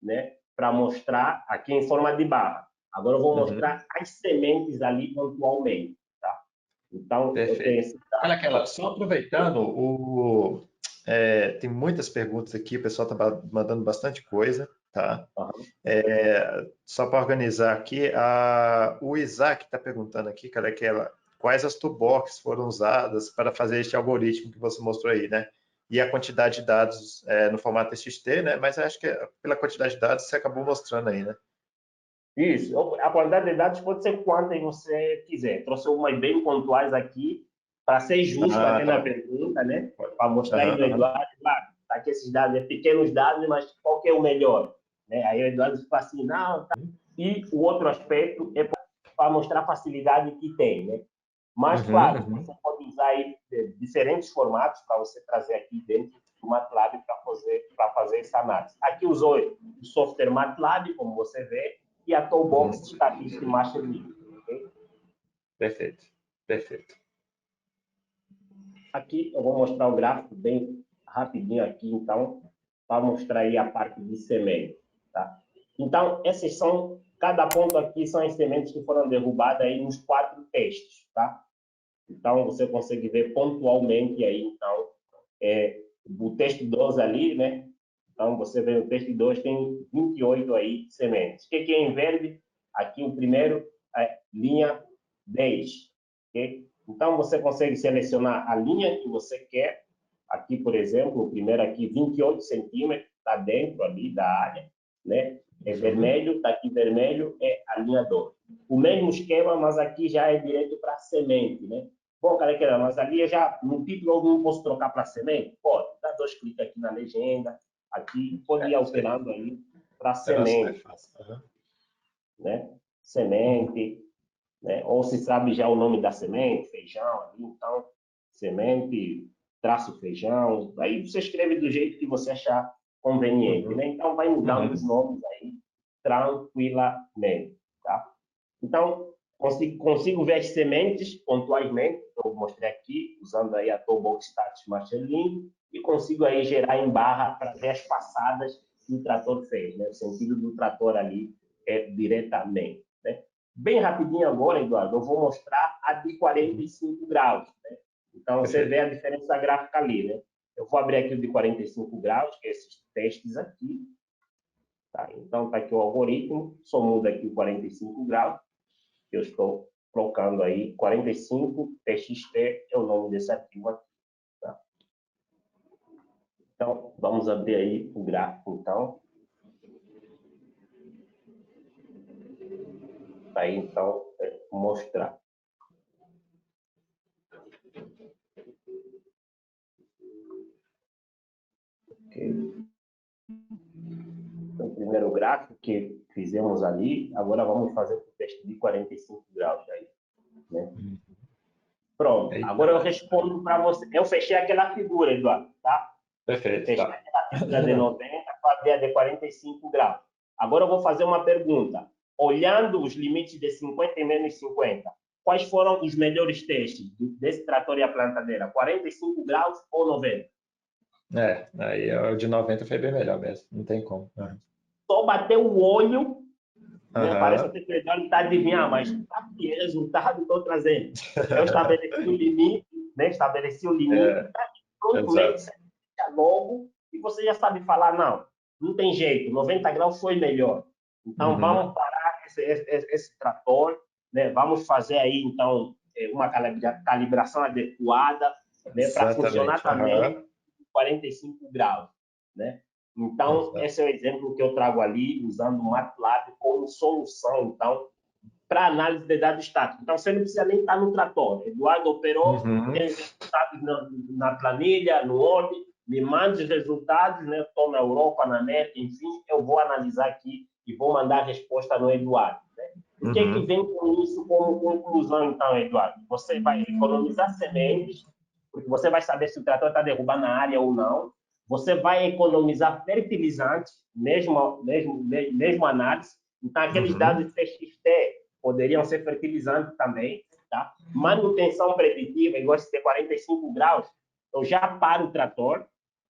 né? Para mostrar aqui em forma de barra. Agora eu vou mostrar as sementes ali pontualmente, tá? Então, eu tenho esse Olha aquela, só aproveitando, tem muitas perguntas aqui, o pessoal está mandando bastante coisa, tá? Só para organizar aqui, o Isaac está perguntando aqui, cara, quais as toolbox foram usadas para fazer este algoritmo que você mostrou aí, né? E a quantidade de dados no formato TXT, né? Mas acho que pela quantidade de dados você acabou mostrando aí, né? Isso. A quantidade de dados pode ser quantas você quiser. Trouxe umas bem pontuais aqui para ser justo até na pergunta, né? Para mostrar aí no Eduardo, tá aqui esses dados, pequenos dados, mas qual que é o melhor? Né? Aí o Eduardo fala assim, não, tá. E o outro aspecto é para mostrar a facilidade que tem, né? Mas, claro, você pode usar aí diferentes formatos para você trazer aqui dentro do MATLAB para fazer essa análise. Aqui usou o software MATLAB, como você vê, e a Toolbox Statistics Master Learning. Okay? Perfeito. Aqui eu vou mostrar o gráfico bem rapidinho aqui, então, para mostrar aí a parte de semente. Tá? Então, esses são, cada ponto aqui são as sementes que foram derrubadas aí nos 4 testes, tá? Então, você consegue ver pontualmente aí, então, o teste 2 ali, né? Então, você vê o teste 2 tem 28 aí sementes. O que é em verde? Aqui o primeiro, linha 10, ok? Então, você consegue selecionar a linha que você quer. Aqui, por exemplo, o primeiro aqui, 28 centímetros, está dentro ali da área, né? É vermelho, está aqui vermelho, é a linha 2. O mesmo esquema, mas aqui já é direto para semente, né? Bom, cara, mas ali eu já, no título eu não posso trocar para semente? Pode, dá 2 cliques aqui na legenda, aqui, pode ir alterando aí para semente, né? Semente, né? Ou se sabe já o nome da semente, feijão ali, então, semente, traço feijão, aí você escreve do jeito que você achar conveniente, né? Então, vai mudando os nomes aí tranquilamente, tá? Então, consigo ver as sementes pontualmente, eu mostrei aqui, usando aí a Toolbox Status Machine, e consigo aí gerar em barra para ver as passadas que o trator fez, né? O sentido do trator ali é diretamente, né? Bem rapidinho agora, Eduardo, eu vou mostrar a de 45 graus, né? Então, você vê a diferença gráfica ali, né? Eu vou abrir aqui o de 45 graus, que é esses testes aqui, tá? Então, está aqui o algoritmo, só muda aqui o 45 graus, eu estou colocando aí 45 TXT, é o nome desse arquivo aqui. Tá? Então, vamos abrir aí o gráfico, então. Aí, então, mostrar. Okay. Então, o primeiro gráfico que fizemos ali, agora vamos fazer o teste de 45 graus aí, né? Pronto, agora eu respondo para você. Eu fechei aquela figura, Eduardo, tá? Perfeito, fechei aquela figura de 90 para abrir a de 45 graus. Agora eu vou fazer uma pergunta. Olhando os limites de 50 e menos 50, quais foram os melhores testes desse trator e a plantadeira? 45 graus ou 90? Aí o de 90 foi bem melhor mesmo, não tem como. Só bater o olho, né? Parece até que o Eduardo está adivinhando, mas que resultado estou trazendo? Eu estabeleci o limite, né? Estabeleci o limite, prontamente você logo e você já sabe falar, não tem jeito, 90 graus foi melhor. Então, vamos parar esse trator, né? Vamos fazer aí, então, uma calibração adequada, né? Para funcionar também 45 graus, né? Então, esse é o exemplo que eu trago ali, usando o MATLAB como solução, então, para análise de dados estáticos. Então, você não precisa nem estar no trator. Eduardo operou, tem os resultados na planilha, no Word, me manda os resultados, né? Estou na Europa, na net, enfim, eu vou analisar aqui e vou mandar a resposta no Eduardo. Né? O que é que vem com isso como conclusão, então, Eduardo? Você vai economizar sementes, porque você vai saber se o trator está derrubando a área ou não. Você vai economizar fertilizantes, mesmo análise. Então, aqueles dados de TXT poderiam ser fertilizantes também. Tá? Manutenção preditiva, igual de 45 graus, eu já paro o trator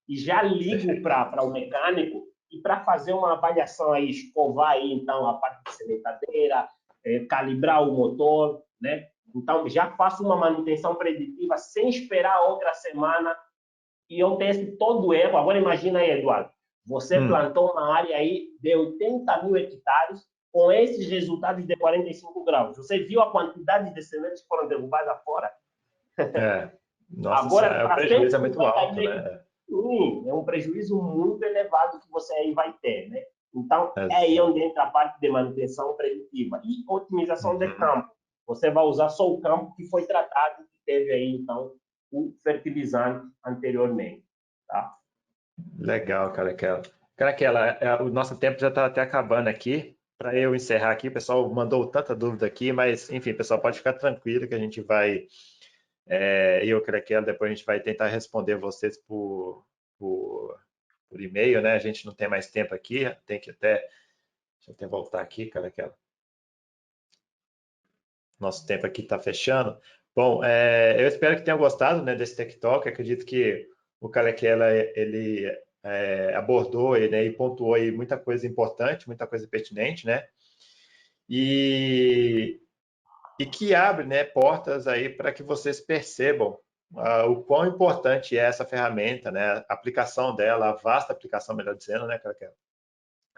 e já ligo para o mecânico e para fazer uma avaliação aí, escovar aí, então, a parte de sementadeira, calibrar o motor, né? Então, já faço uma manutenção preditiva sem esperar outra semana e eu testo todo o erro. Agora, imagina aí, Eduardo, você plantou uma área aí de 80 mil hectares com esses resultados de 45 graus. Você viu a quantidade de sementes que foram derrubadas fora? Nossa, agora, o prejuízo é muito alto, né? Sim, é um prejuízo muito elevado que você aí vai ter, né? Então, é aí onde entra a parte de manutenção preditiva e otimização de campo. Você vai usar só o campo que foi tratado, que teve aí, então, o fertilizante anteriormente, tá? Legal, Caraquela, o nosso tempo já está até acabando aqui. Para eu encerrar aqui, o pessoal mandou tanta dúvida aqui, mas, enfim, pessoal, pode ficar tranquilo que a gente vai, eu, Caraquela, depois a gente vai tentar responder vocês por e-mail, né? A gente não tem mais tempo aqui, tem que até, deixa eu até voltar aqui, Caraquela. Nosso tempo aqui está fechando. Bom, eu espero que tenham gostado, né, desse Tech Talk. Acredito que o Caraquela, ele abordou né, e pontuou aí muita coisa importante, muita coisa pertinente, né? E, que abre, né, portas aí para que vocês percebam o quão importante é essa ferramenta, né? A aplicação dela, a vasta aplicação, melhor dizendo, né,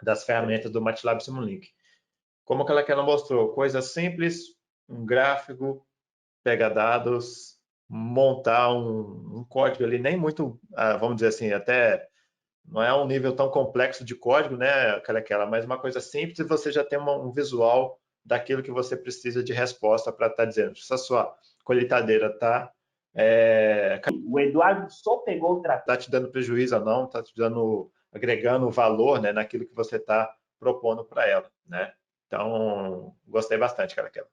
das ferramentas do MATLAB Simulink. Como que ela mostrou? Coisa simples, um gráfico, pegar dados, montar um código ali, nem muito, vamos dizer assim, até não é um nível tão complexo de código, né, mas uma coisa simples e você já tem um visual daquilo que você precisa de resposta para estar dizendo. Se a sua colheitadeira está O Eduardo só pegou o trator. Está te dando prejuízo ou não, está te agregando valor, né, naquilo que você está propondo para ela, né? Então, gostei bastante, Caraquela.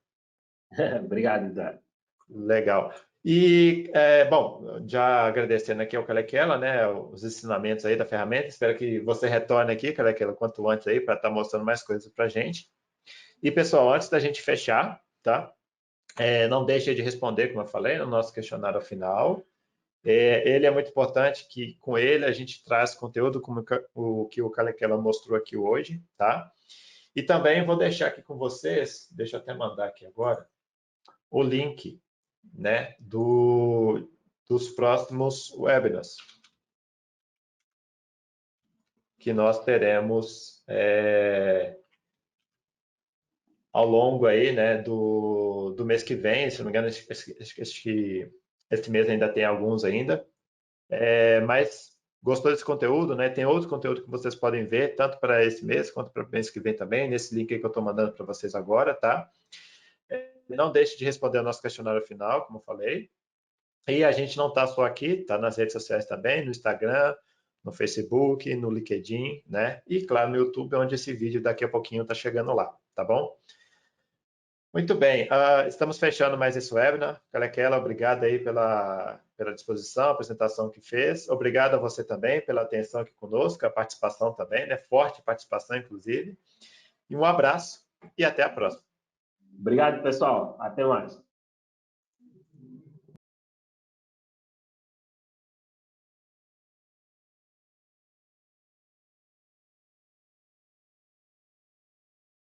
Obrigado, Eduardo. Legal. E, bom, já agradecendo aqui ao Calequela, né, os ensinamentos aí da ferramenta, espero que você retorne aqui, Calequela, quanto antes aí, para estar mostrando mais coisas para a gente. E, pessoal, antes da gente fechar, tá? Não deixe de responder, como eu falei, no nosso questionário final. Ele é muito importante que com ele a gente traz conteúdo como o que o Calequela mostrou aqui hoje, tá? E também vou deixar aqui com vocês, deixa eu até mandar aqui agora, o link, né, dos próximos webinars que nós teremos ao longo aí, né, do mês que vem, se não me engano, este mês ainda tem alguns ainda, mas gostou desse conteúdo, né? Tem outro conteúdo que vocês podem ver, tanto para esse mês quanto para o mês que vem também, nesse link aí que eu estou mandando para vocês agora, tá? Não deixe de responder o nosso questionário final, como eu falei. E a gente não está só aqui, está nas redes sociais também, no Instagram, no Facebook, no LinkedIn, né? E claro, no YouTube, onde esse vídeo daqui a pouquinho está chegando lá, tá bom? Muito bem, estamos fechando mais esse webinar. Calequela, obrigado aí pela disposição, a apresentação que fez. Obrigado a você também pela atenção aqui conosco, a participação também, né? Forte participação, inclusive. E um abraço e até a próxima. Obrigado, pessoal. Até mais.